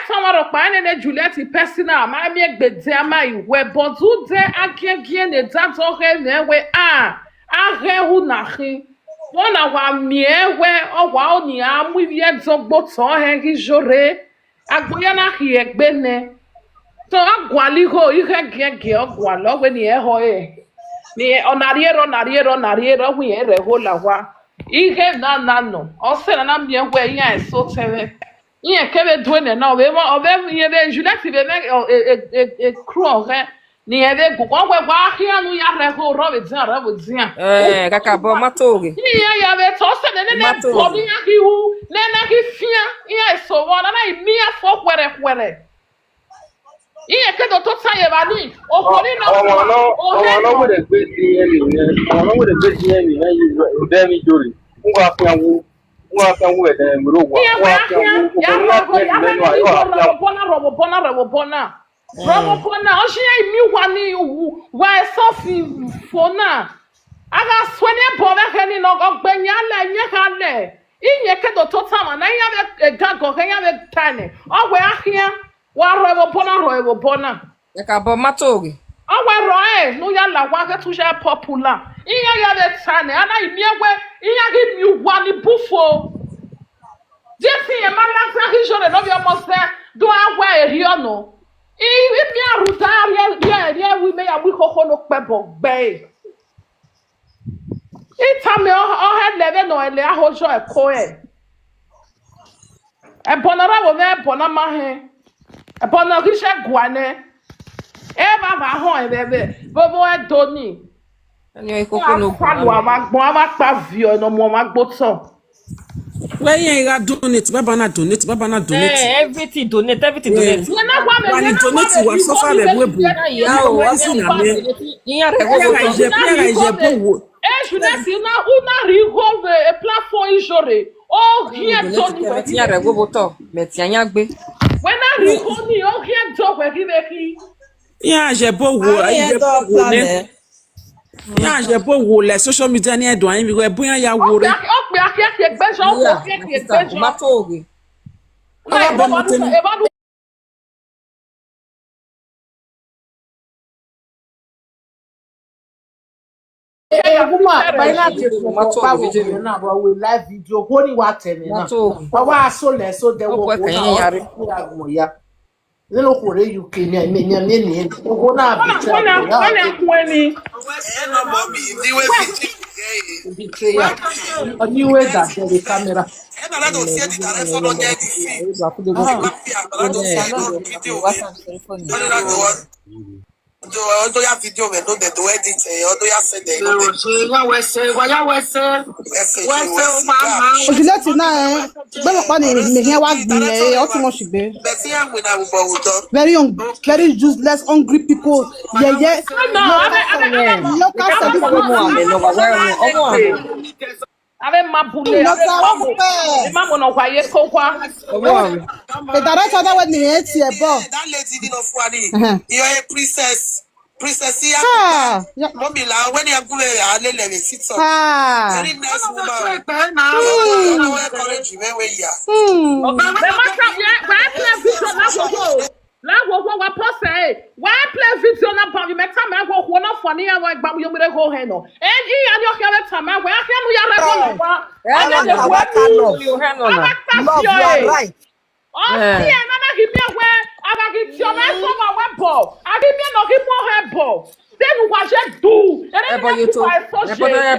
Somewhere pa ne Juliet personal ma mi gbede ama iwe bozu de agiegi ne dazo he ne we he hu na hi. Wona wa miewe o wa oni amu ye zogbo to he gi jore. Agboya na hi egbe ne. So agwali ho ihe gege ogwalo we ni eho ni onariero hu ye re ho la wa. Ihe na no. O se na mie we ya so tere. Ihe kebe duene na we mo obe ye be Juliet be me cru he ni ebe gugwa we gwa ahia nu ya re ho ro be dia. Kaka bo matoge. Ihe ya be to se ne bo ni ya hi hu ne na hi fia ihe so wo na mi afọ kwere. Iye kedo to saye bani okori na no wo de gbe ti emi na you dem Iyore ngwa afianwo e dem ro wa ngwa afianwo Robopona o se mi wa ni wa so fi fona aga swene bo be ke ni no ogbenya le nye ha le iye kedo to tama na ya be gago ke ya be tane o we ahia wa robopona Kaka bo matoge. Awa roe no ya la wa ke tu je popular iye ya be tane ana imiegwe iye gi mi wa ni bufo Jesi e malasa hi jore no bi omo se do awa eri ono mi aruta ya wi me ya wi koko no pebo gbe itame o he leve no ele ahojo eko e bonara wo me bona ma he e bona ri se guane e ba ho e bebe bobo e doni Ani e koko no kwa ma pa vio no mo ma gboto Where you donate, Baba na donate. everything donate. When donate, you suffer the web. Je ne sais pas où rigo e plafond Iyore. Oh, here Tony. When I rigo ni o here dog we give Yeah, j'ai beau Yeah, j'ai beau wo les social media ni edo ayin bi we buyan ya wo re. O pe akeke gbejo o pe akeke gbejo. Matoge. Live video go ni wa teme na. Wa so le so de wo ko ya. Lelo kore UK ni go na bi tra. Wọ́n kún ẹni. Oniwe da the camera. Odo ya video me no de do edit odo ya send e no Juliet na be mo pa ni me here wa gbin o ti mo sigbe. Very useless hungry people. Yeah. Local Ave mabule. Mamo no kwa ye kokwa. The director that when me eti e bo. That lady did not funny. You are a princess. Princess ya. Mommy la when you go ale le sit up. Very nice woman. No encourage you where you are. La wo wa pose wa play video na ba me ta me go na foni ya wa gba yo mere go he no e ya ni o ke ta ma wa ke mu ya re go wa Love, you are right. Oh, yeah, na hi me we abagi ti o na so ma we bo abi me no ki mo he bo then wa je do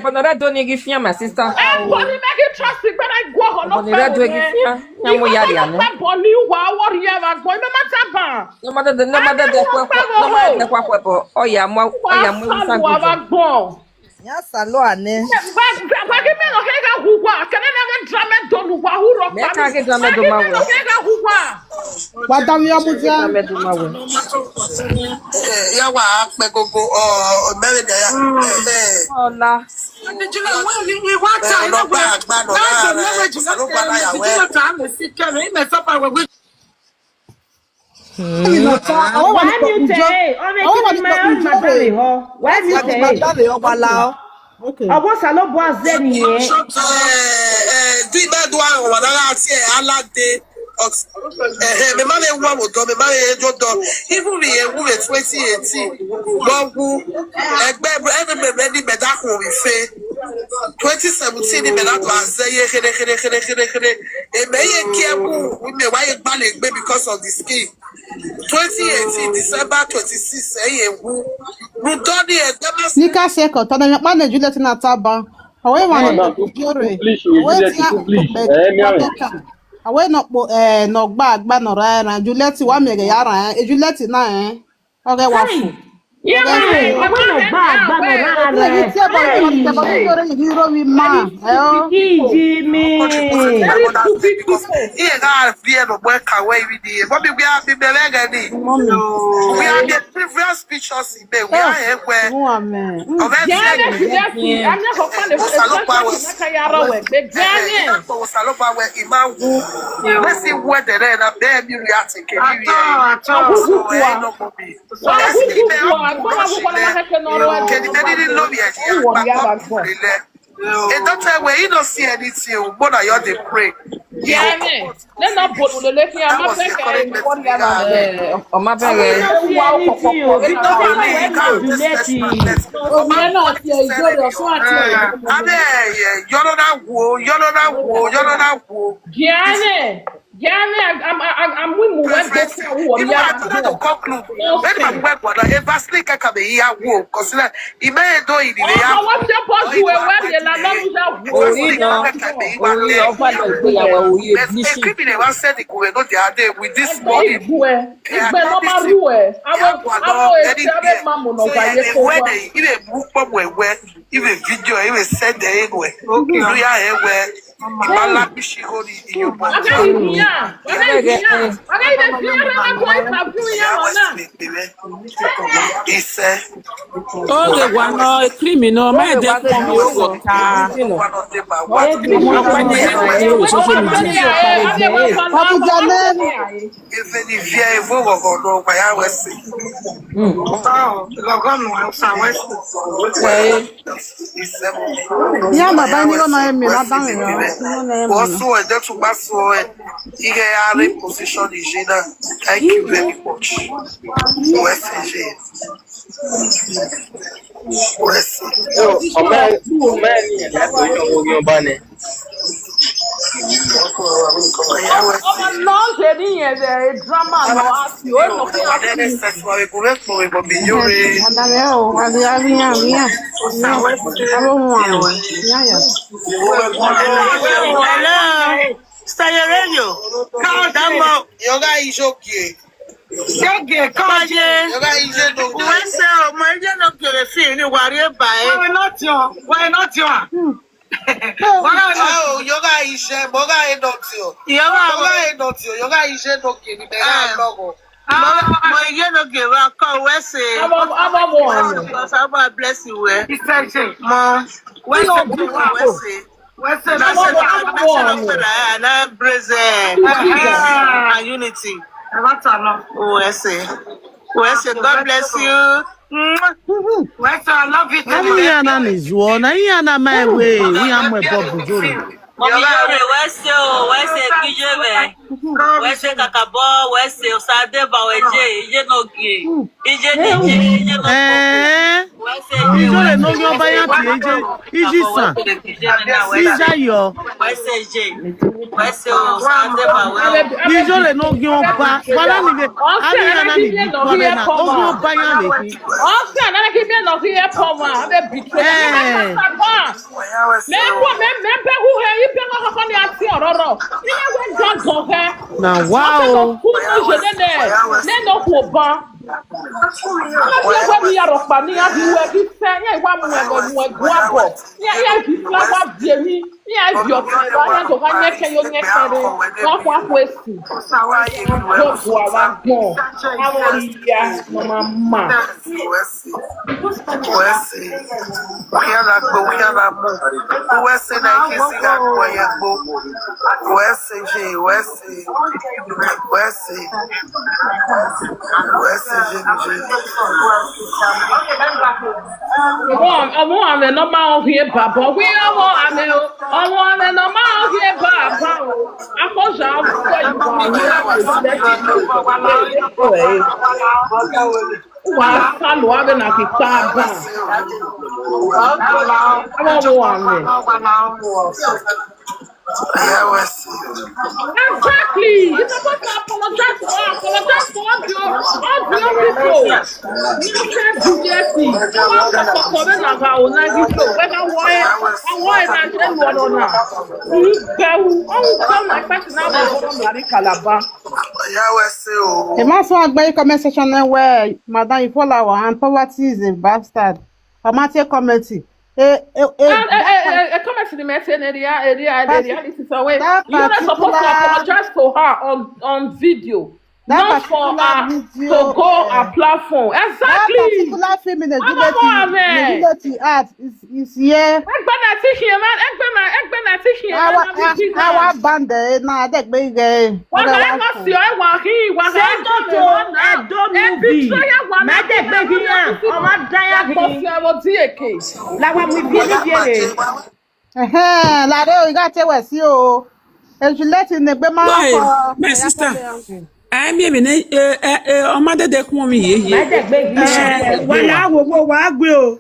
Bonora doni gifia my sister. Boni make it trust when I go on no Bonora do gifia ya mo yari ane. Boni wa wori ya ba go me mata ba. No matter the kwa oya mo sangu. Ya salo ane. Ba ke me no ke ga hugwa kana na me drama do lu wa hu ro pa. Me ka ke drama do ma we. Ke ga hugwa. Wa dam ya buja. Drama do ma we. Ya wa pe gogo o mere de ya. Ola. Why mute eh? O me kini ma madame ho. Why mute eh? Madame o bala. Okay. Obo salo bo azeni eh. Di be do an wa dara ti e alade me ma le wa mo do me ma le jo do even we e wu 2018 gogu egbe ready be da ko we fe 2017 ni me la do azeye kere e me ye ki e wu me wa ye gba le gbe because of the scheme 2018 December 26 e wu mu do ni e Nika seko to na pa na Juliet na taba. Awe ma Iyore. Awe no no gba no ra Juliet wa mi ge yara Juliet na oge wa fu. Yeah, I want to and don't tell where you don't see anything, but I they pray. Yeah, man. Let's not put the left here. I'm not saying what my bag. I'm with you. With this money, even video, even said the anyway. Criminal, my dear, also, and that's what position thank you very much. Bless you. Unity. God bless you. I love you. Now, wow. Yeah, your father to hang your what question? Go to our go. How are you, mama? Ọmọ àmì nọ́mbà ọ̀hìn bàbá wí ọmọ àmì nọ́mbà ọ̀hìn bàbá o akọ́ṣà àwùjọ ìwà wà á sálò àbẹ̀ nà kí pa bá ọmọ àmì. Exactly. You're supposed to apologize to all your people. You can't do that. The man so agba comment section where Madam Ifolawa and poverty is a bastard. Amate commenting. Comment to the message area. You're not supposed to apologize to her on video. Not for her to go a platform. Exactly. That particular film in the Juliet art is here. Our band now that big my sister. I mean, ọmọdé dẹkun mi yeye. Wàlá wo wàá gbé o.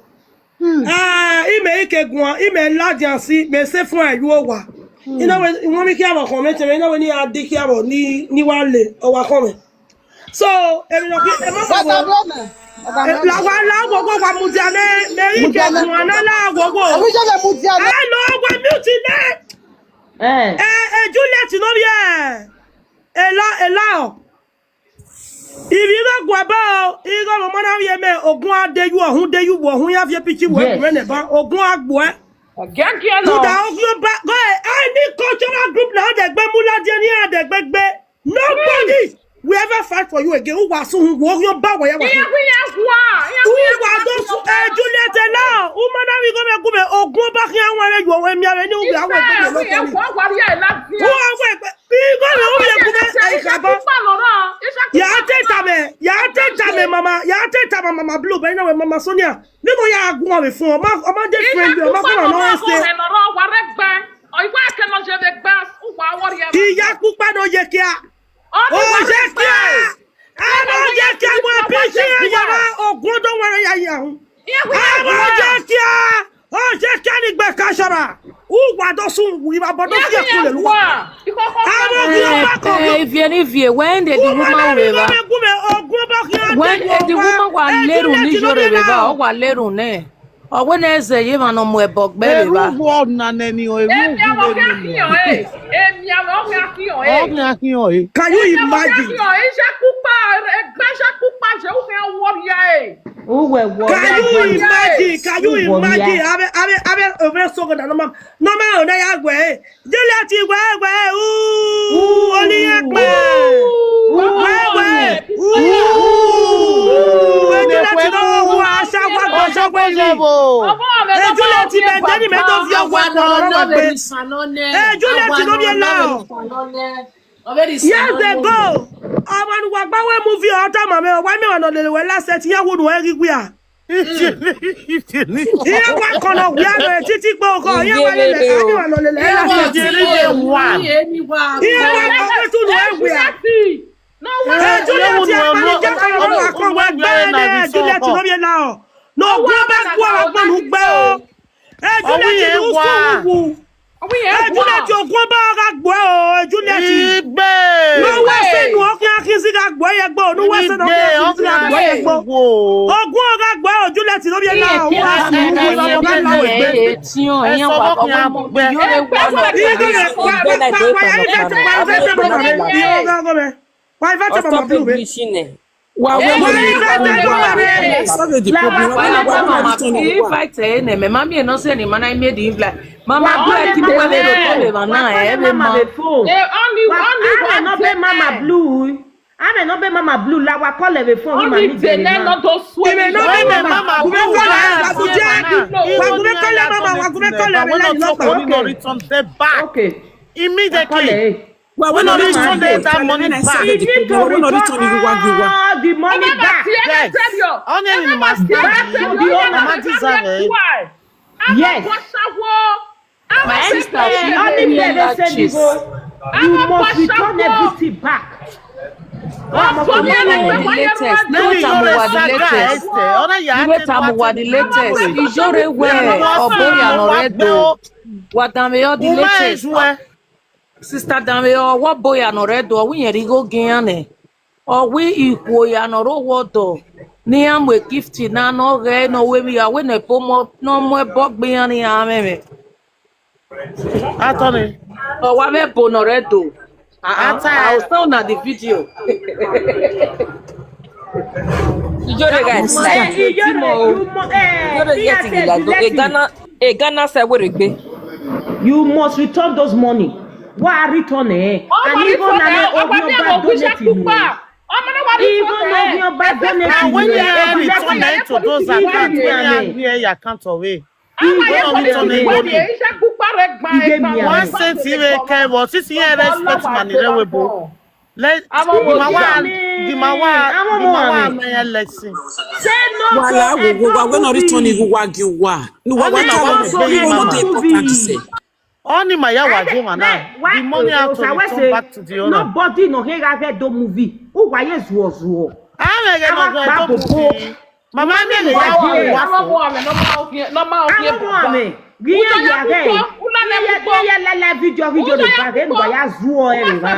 Ime ike gun ime lájà sí gbèsè fún àìlú ọwà. Iná wọ́n mi kí àbọ̀ kan mẹ́tẹ̀rẹ̀ iná wọ́n ní adé kí àbọ̀ ní wà lè ọwà kan mẹ́. So, èmi lọ kí ẹ má bọ̀ wọ́n. Làwọn aláwọ̀gbọ̀ wà mú jà ní mẹ́rin ike gun àná láwọ̀gbọ̀. Ẹ lọ wọ mute ní. Juliet ló bí ẹ̀. Ela o. Ibi ga gwaba o, iga mo mana ye me ogun adeyu ohun deyu wo ohun ya fi pichi wo gure ne ba ogun agbo e. To da ogun ba go any cultural group na de gbe mu lade ni ade gbegbe. Nobody will ever fight for you again. Who was who wo ba wo ya wa. Who was those Juliet la? Who mana we go me gube ogun ba ki an ware yo we mi are ni ubi awo gbe lo. Who awo mama blue but now mama Sonia me go ya agun we fun o ma dey friend o ma ko no stay iya pupa no ye kia o je kia ano je kia mo pisi ya ogun don wara ya ya hu ano je kia o je kia ni gbe kasara wà do sun wi ba bodo fi ekun le lu when the woman river when the woman wa leru ni jore river o wa leru ne o when eze ye ma no mo ebogbe river wo na neni o can you imagine can you imagine abe over so go na no ma na ya gwe Juliet gwe oni ya pe Juliet no wa sha gwe Juliet be tell me to fi ogwa no Juliet no be now. Yes, they go. Aman wa gba we movie o ta mama wa me won le we last set ya wo do eri gbe a. Iye wa kono gbe a titi gbo ko iye wa le ani wa le last set ri wa. Iye wa ko tu do e gbe a. No wa Juliet ya ma ni je ko ko wa gbe na Juliet no be now. No gbe ba ku a gbo nu gbe o. Juliet no so Juliet ogun ba ga gbo o Juliet igbe no wa se nu okin akisi ga gbo ye gbo no wa se no akisi ga gbo ye gbo ogun ga gbo o Juliet no be na o wa se nu lo ga la we ti o eyan wa ko mo bi yo le wa no why invite mama blue be I'm not be Mama Blue. La wa call le phone. Only Dene not those sweet. Mama Blue. Okay. Immediately. Well, when not return that money back. You need to return all the money back. Yes. Only in my yes. My sister, only you must return everything back. Sister Dameo, what boy and red or we go gane? Or we equal and or water. Niam with gifty, no rain, no way we are when a pomo, no more bog beyond the army. Anthony. Or what a bonoredo. I'll sound at the video. Iyore guys, Ghana say we regbe. You must return those money. Why return it? And even when you return to those accounts, when you account away. One cent even care, but since you respect money, let the mawa lesson. Say no. When are returning you only my yawa do man. The money out to return back to the owner. Nobody no here have do movie. Who why is was war? I'm movie. Mama me le video de paré no ya zuo e ra.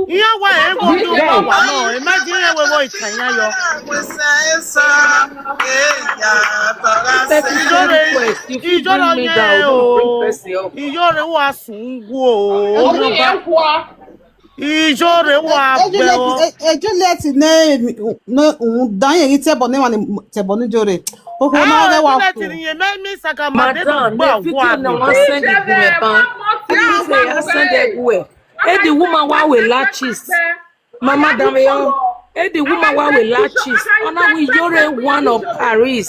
Iya wa e go do wa no. Imagine we boy kan ya yo. Iyore wa sungu o. Iyore wa be o. Juliet ne dan ye ti ebo ne wa ni tebo ni jore. O ko na re wa ku. Madam, the video no one send it to me ban. I send it where. The woman wa we latches. Mama Dameo. The woman wa we latches. Ona we Iyore one of Paris.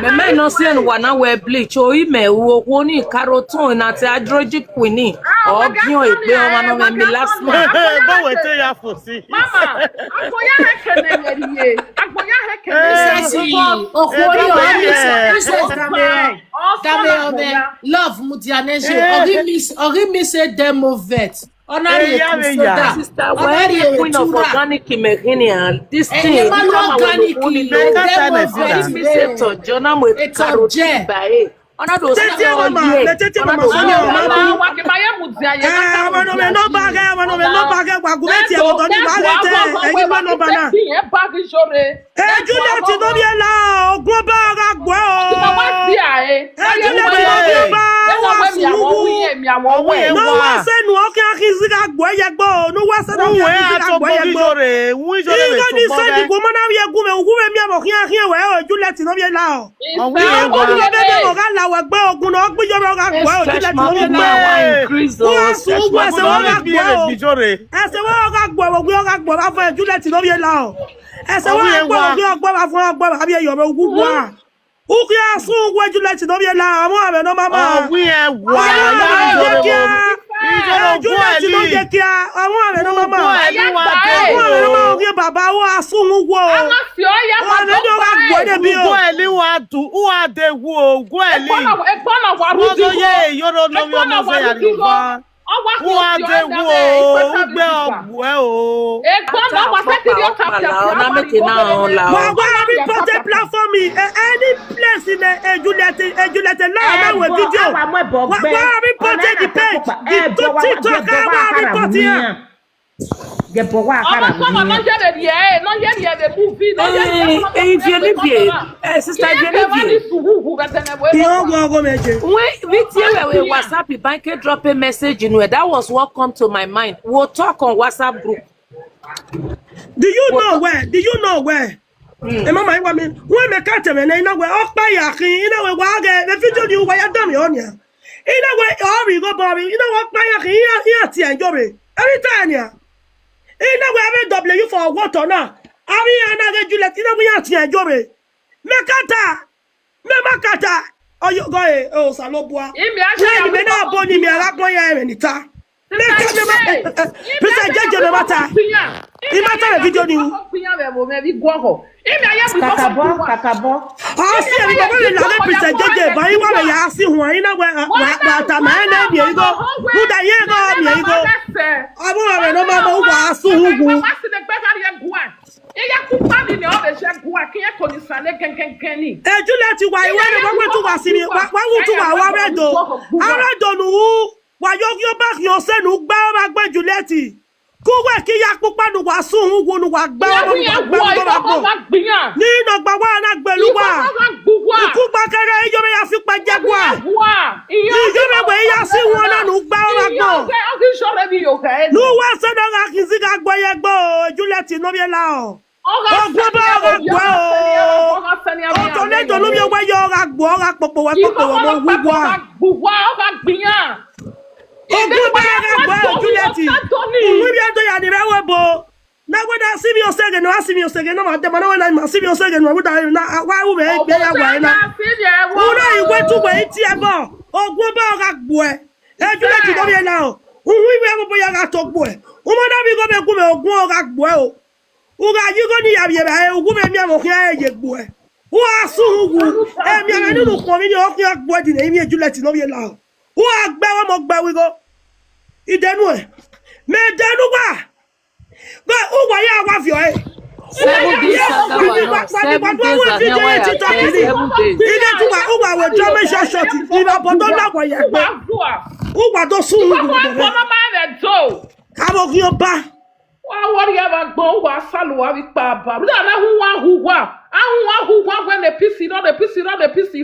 Me no say no wana we bleach o ime wo ni caroton na ti adroji queen o bion egbe o ma no me last month. Go we tell ya for see. Mama, agboya hekene yeriye. Agboya hekene. Love mutianeje. Ori mi say demo vet. Honorary sister, where the queen of organic Kimehinian, this thing, organic Jonah with carrot by Ona do say no Get bowa Ama sama no je de ye, no ye de movie, no ye. If you live sister, if you live when we WhatsApp bank drop a message in where that was what come to my mind. We'll talk on WhatsApp group. Do you know where? Do you know where? Mama, I mean, when me catch me, you know where? Oh, by you know where? Why the video you why you done on ya? You know where? Oh, we go, Bobby. You know what? By here, Iyore. Every time, yeah. You know where? W for water now. I mean, another Juliet. You know we are Iyore. Me makata. Oh, you go. Oh, salopwa. When me na boni me la boya me nita. Pisa jeje me mata. Imata video ni. Kakabo. Ah, si e go le la pisa jeje ba yi wa me ya si ho ina wa ta ma na bi e go. Who da ye go mi e go. Abu wa no ma bo wa su hugu. Juliet wa iwe ni gbogbo tu wa si ni wa wu tu wa redo. Aredo nu wa yo back yo se nu gba ma gbe Juliet. Ku we ki ya pupa nu wa sun hu nu wa gba ni no gba wa na gbelu wa. Ku gba kere Iyore ya fi pa jagwa. Iyore we ya si won na nu gba wa gbo. Nu wa se na ga kizi ga gbo ye gbo Juliet no bi la o. Ogbo ba ga gbo o. O to le do lu mi wa yo ga gbo ga popo wa mo wu wa. Ogbo ba ga gbo Juliet. We bi ado ya ni rewe bo. Na we da si mi o sege no asi mi o sege no ma de ma no na ma si mi o sege no we da na wa wu be gbe ya wa na. Ura iwe tu we ti e bo. Ogbo ba ga gbo e. Juliet do bi la o. Wi bi bo ya ga to gbo e. O mo da bi go be ku me ogun ga gbo e o. Uga yigo ni ya biye ba ogun me mi amo kia ye gbo e. Wa su hugu e mi ara ni nu ko mi ni o kia gbo di na mi Juliet no bi la o. Wa gbe wa mo gbe wi go. Idenu e. Me denu wa. Go uwa ya wa fi o e. 7 days Ile tu wa uwa we do me short iba bodo la wa ya gbe. Uwa do su hugu do. Abo ki o ba. Wa worry about go wa salu wa pa ba. Na hu wa when the PC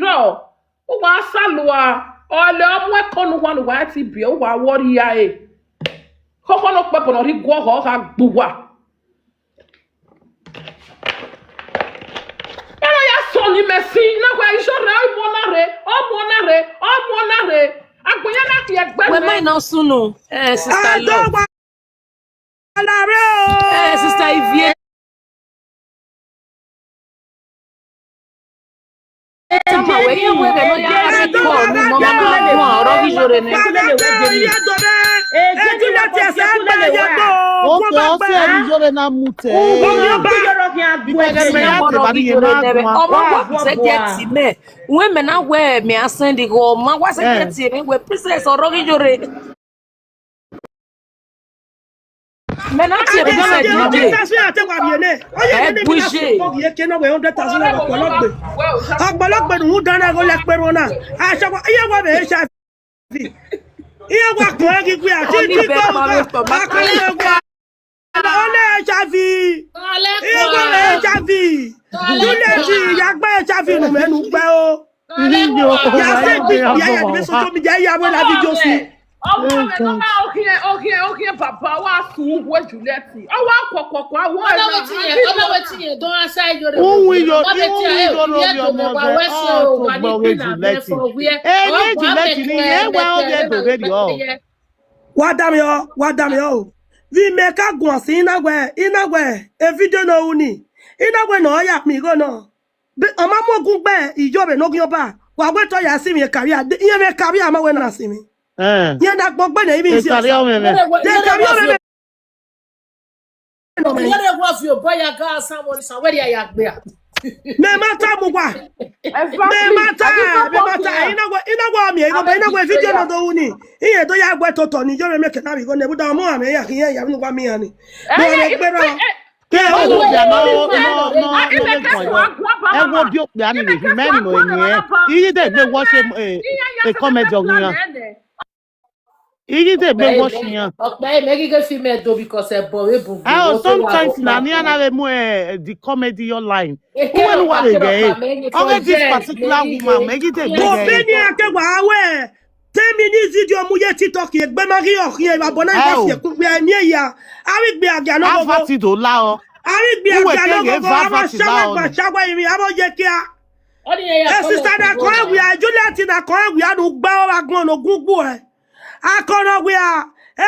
no. Wa salu wa ole omo e konu wa no wa ti bi o wa worry ya e. Koko no pepo no ri go ho ka gbu wa. Era ya so ni mesi na kwa Iyore o monare. Agbonya na ki egbe. We might now sunu. Sister Love. Sister Iyore. Tama we ye we no ya call ni no ma oro Iyore ni. Juliet ese gba ye go. O se Iyore na mute. When me na we me ascend go ma wa se get me we princess oro Iyore. Mais non, tu es Okay, papa, wa sun wo Juliet. O wa kokoko awo wetin don answer Iyore. Wa dam yo. Vi make a go si inagwe e video no uni. Inagwe no ya mi go no. Ama mo gun gbe Iyore no gun ba. Wa gbe to ya si mi career. Iye me career ma we na si mi. Yeah, that book by the even. Me mata mugwa. Me mata. Ina gwa mi ego ina gwa video no do uni. Iye do ya gwa toto ni Iyore make na bi go ne bu da mo ame ya kiyen ya gwa mi ani. Mo le gbe ro. Ke o do ya no. E wo bi o pe ani le fi me no eni e. Iye de gbe wo se e comedy ogun yan. Igi de be washing. Okay, make it female though because a boy boom. Oh, sometimes Nania the comedy online. Who what again? Okay, this particular woman make it a big. Beni akewa we. 10 minutes video mu ye TikTok ye gbe mari okin e abona nko fi ku gbe mi ya. Ari gbe aga no go. Afati do la o. Ari gbe aga no go. Aba shawa iri abo ye kia. Sister na ko we a Juliet na ko we a no gba o agbon no gugbu e. Akọrọ we a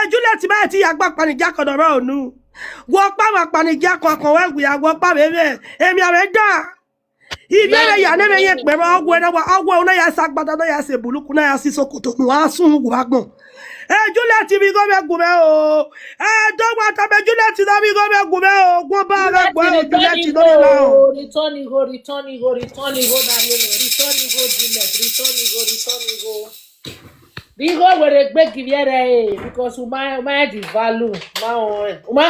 Juliet ba ti agba panija kodoro onu. Wo pa wa panija kan we a wo pa bebe. Emi are da. Iyore ya neme ye pere ogwo na wa ogwo na ya sagbada na ya se buluku na ya si sokoto nu asun wu agbon. Juliet bi go me gume o. Do wa ta be Juliet na bi go me gume o. Gwo ba la gbo Juliet no la o. Return go na yo return go Juliet go. Digo were gbe giviere because uma di value uma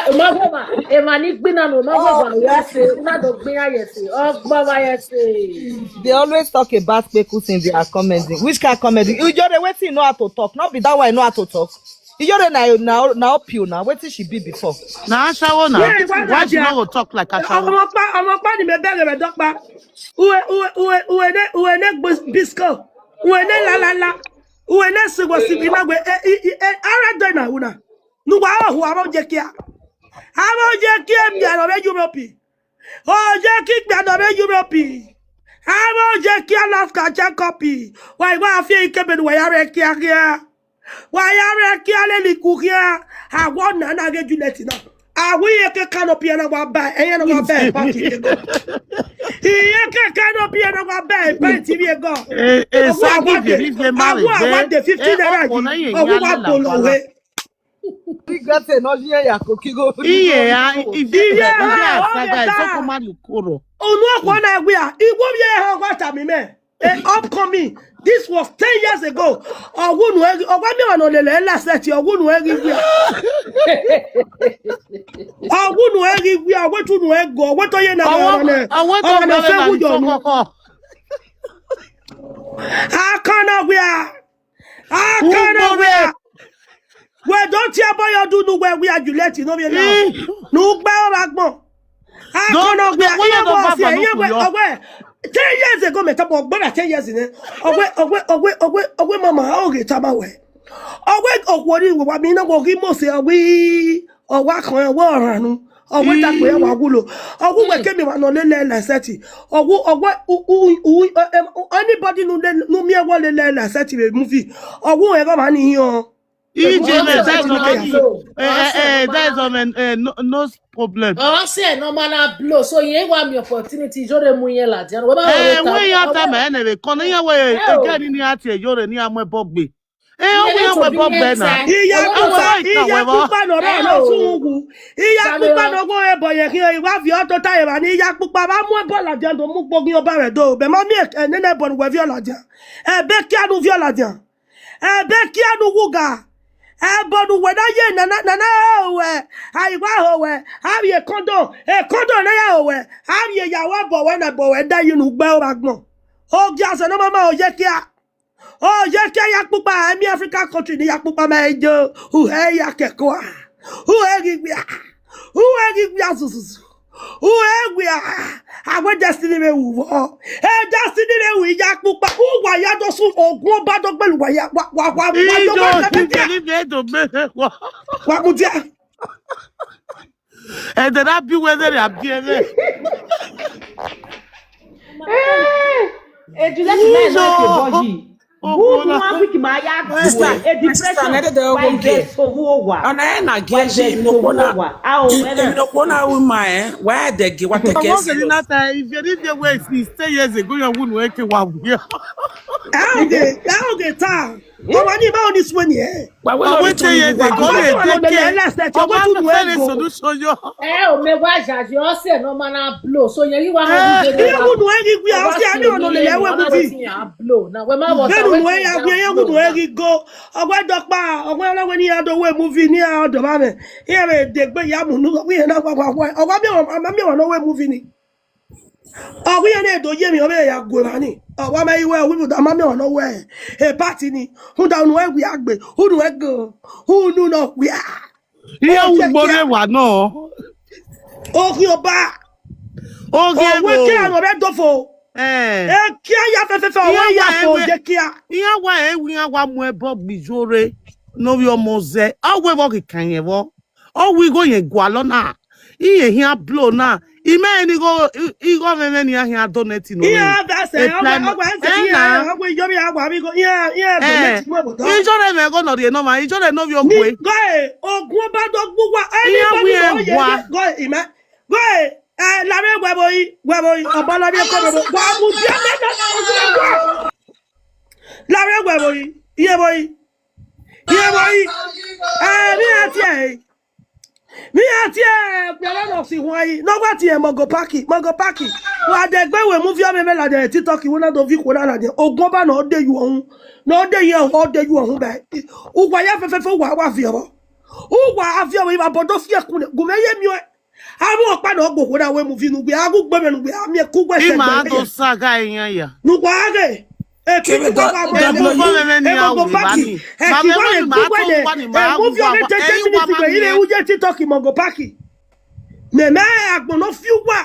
e mani gbina no ma go ya say una do gbin ayese ogba wa yese. They always talk about people in their commenting. Which kind of commenting? Iyore wetin know how to talk. Not be that way know how to talk. Iyore na up you now. Wetin she be before? Na ashawo na. Why she no go talk like ashawo? Ọmọ ni me bere me dokpa. Uwe ne bisco. Uwe ne la. Uwe ne sigo sibi na gbe ara do na una. Nu wa ho abo je kia. Abo je kia mi aro be Europe. O je ki gba do be Europe. Abo je kia last ka check copy. Wa fi ikebe ni wa ya re kia. Wa ya re kia le ni ku kia. Awo na ge Juliet na. Awi ke canopy na wa ba eyan na wa ba party go. Iye ke canopy na wa ba party we go. So give the marriage. I want the 15 naira. Oh, wa polo we. We got no here ya ko kigo. Iye ya saga so kuma ni koro. Onu akwa na egbe a. Igbo ye ha gwa ta mi me. Upcoming. This was 10 years ago. Ogunu egi ogwa mi wa no lele la set ogunu egi gbe. Ogunu egi gbe awetu nu ego aweto ye na na. Aweto na fe wujo nu. Akana we. We don't hear boy you do no we are Juliet no be now. No gba ragbon. Akana we 10 years ago, me tabo gbara 10 years in ogwe mama oge taba we. Ogwe okwori we wa mi na go gi mo se ogwe owa kan wa oranu. Ogwe ta pe wa gulo. Ogwe we kemi wa no le seti. Ogwe anybody no me wa le seti we movie. Ogwe e go ma ni yan. That's no problem. Oh, say no man blow. So you want me opportunity. Jore muye la dian. We ya ta me na we kono ya we again ni ati Iyore ni amwe bogbe. We bogbe na. Iya pupa no ra lo sungu. Iya pupa no go e boye ki wa fi auto tire ba ni iya pupa ba mu e bo la dian do mu gbogin oba re do. Be ma mi nene bo we vi ola dian. E be ki anu vi ola dian. E be ki anu wuga. Bodu weda ye na we aiwa ho we have ye kondo na ya ho we have ye yawa bo we na bo we da yin ugbe o bagbon o ja se no mama o ye kia ya pupa mi African country ni ya pupa mejo hu he ya keko hu e gi asusu hu e gwi agwe destiny me wu destiny me wu ya pupa hu wa ya do sun ogun ba do pelu wa ya wa mutia and then I be whether I be there. Juliet na boji. Who want quick my ya depression why get so wa Ana na geji no kona woman why the ge what the guess. If you did the way 10 years ago you wouldn't work wa here. How get time. What ni ba this one here? Why we 10 years ago solution yo. O me wa ja je o se no man blow so yen wa wouldn't work we are see no le we blow na we ma water we ya we wouldn't work go ogwe dokpa ogwe lawe ni ado we movie ni ado ba me here de gbe ya mu nu we na ogwa mi wa no we movie ni we ene do ye mi o be ya go mani wa me iwe we do ma me ono we e party ni hu da nu we agbe hu nu we go hu nu no we are Iya ugbore wa no. Ogi oba. Ogi we ke anu be dofo. Kia ya fefe o we ya fo je kia. Iya wa ewi wa mu ebo gbijore no wi omoze. Awe wo kikan ye wo. O we go ye gwa lona. Iye hia blow na. Ime ni go igo meme ni ahia donate no. Iya that say agwa yomi agwa mi go iya donate mo bo. Ijore me go no de no ma ijore no wi ogwe. Go ogun ba do gbugwa anybody go ye go ime. Go la me gweboyi obala bi ko bo wa mu dia me na la me gweboyi iye boyi mi ati pele no si won no gba ti e mogo paki wa de gbewe mu fi o me la de TikTok wo na do fi ko la de ogun ba na o de yu ohun na o de yen o de yu ohun ba ugwa ya fefe fo wa fi o ugwa afi o ba bodo fi ekun gume ye mi o amu opa na ogbo ko da we mu fi nu gbe agu gbe me nu gbe ami ku gbe se gbe ima do saga eyan ya nu kwa age e ki ko ba bo e mogo paki e ki wa le gbe de e mu fi o me 10 minutes gbe ile uje TikTok mogo paki me agbon no fi wa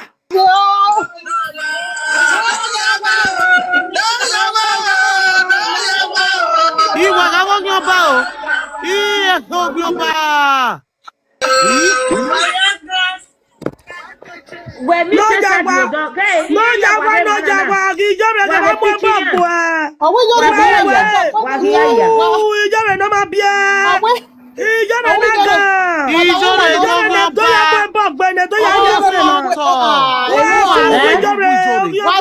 iwa ga won yo ba o iye ko bi o ba When me say that you don't okay. No jagwa ki jore na mo bo po owo yo jore na ma bia ijore na ga ijore na do ya bo gbene do ya yo se na ijore wa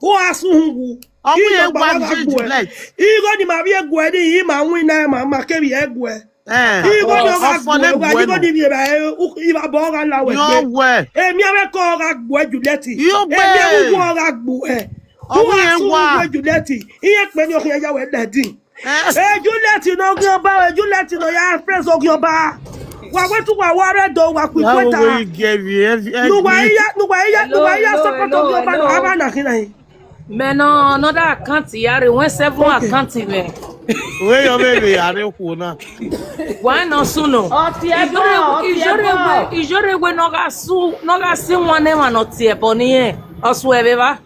o asungu owo egwa igo ni ma bi egwe ni yi ma win na ma ke bi egwe igo no ga gbo igo ni bi ba i ba bo ga la we gbe emi ave ko ga gbo Juliet emi ave ko ga gbo o asungu Juliet iye pe ni o ke ya we dadin Juliet no gi oba Juliet no ya press o gi oba wa wetu wa ware do wa ku kweta nuwa iya support o gi oba no aba na kinai. Mais non, another account Iyore, when 7 account me. Where your baby are you na? Why no suno? Iyore we no ga si one name and not tie boni e. Oswe beba.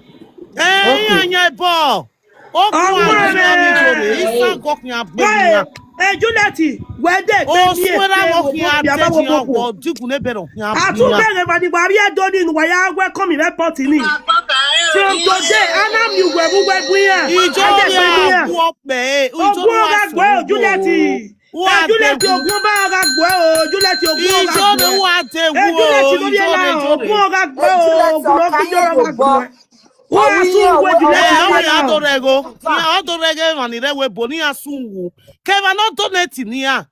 Anya bo. O ku ani isa goknya be. Juliet, where they pay me? Duku ne bero. Atu bere badi bari adoni nu waya welcome me report ni. From today, anam you we here. Ijore wo pe, Ijore Juliet. Juliet ogun ba ga gbo o, Juliet ogun ga gbo. Ijore wa te wo. Juliet ogun ga gbo o, ogun lo fi joro ga gbo. Wa asungu Juliet adorego. Ya adorego mani re we boni asungu. Ke va no donate ni a.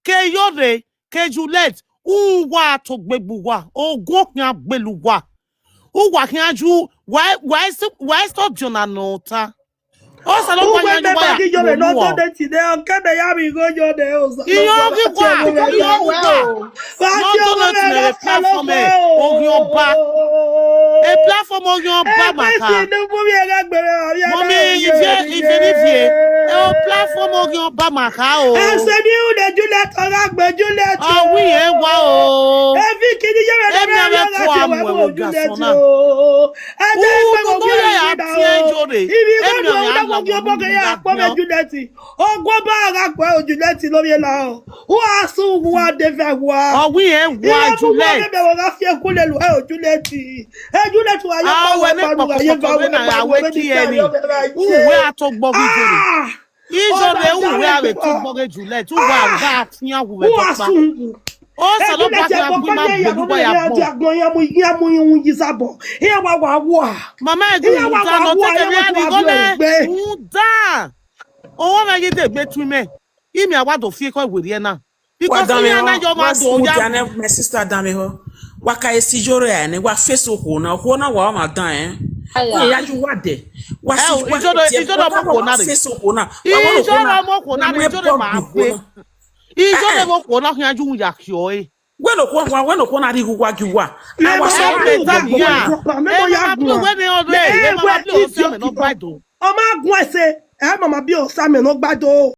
Ke Iyore, ke Juliet, wa to gbegbuwa, ogun kan agbeluwa. Uwa kan aju why stop Jonah nota? O sa lo kwa yanju wa. Iyore no donate de on kebe ya mi go yo de o so. Iyore kwa. No donate na platform e ogun oba. A platform ogun oba maka. Mommy if a platform ogun oba maka o. I said you the Juliet oragbe Juliet. Oh we e wa o. Every kid Iyore na we Juliet o. Ade pe mo bi ya ti Iyore. Juliet. Ogwo ba ga pe Juliet lórí la o. Wa sun wa de fe wa. Oh we e wa Juliet. Be wa fi ku le lu Juliet. Juliet wa yo pa wa pa ye ba we ki eni. Uwe atogbo Iyore. Iyore uwe ave tu boge jule tu wa ga tian wu ve to pa o se lo pa ka bu ma gbe bo ya bo ya mu yizabo ya wa mama e gu da no te ke bi ani go le da o ma ye de gbe tu me imi awa do fi ko were na because me na yo ma do ya my sister dame ho waka esi joro ya ni wa face ho na wa ma dan ya ju wa de wa si wa ijoro mo ko na re face ho na ijoro mo ko na re ijoro ma gbe ijoro mo ko na ya ju ya kio e when ko na ri gwa giwa awa so be dan ya me ya gbo we ni odo e mama bi o se me no gbado o ma gun ese e mama bi o sa me no gbado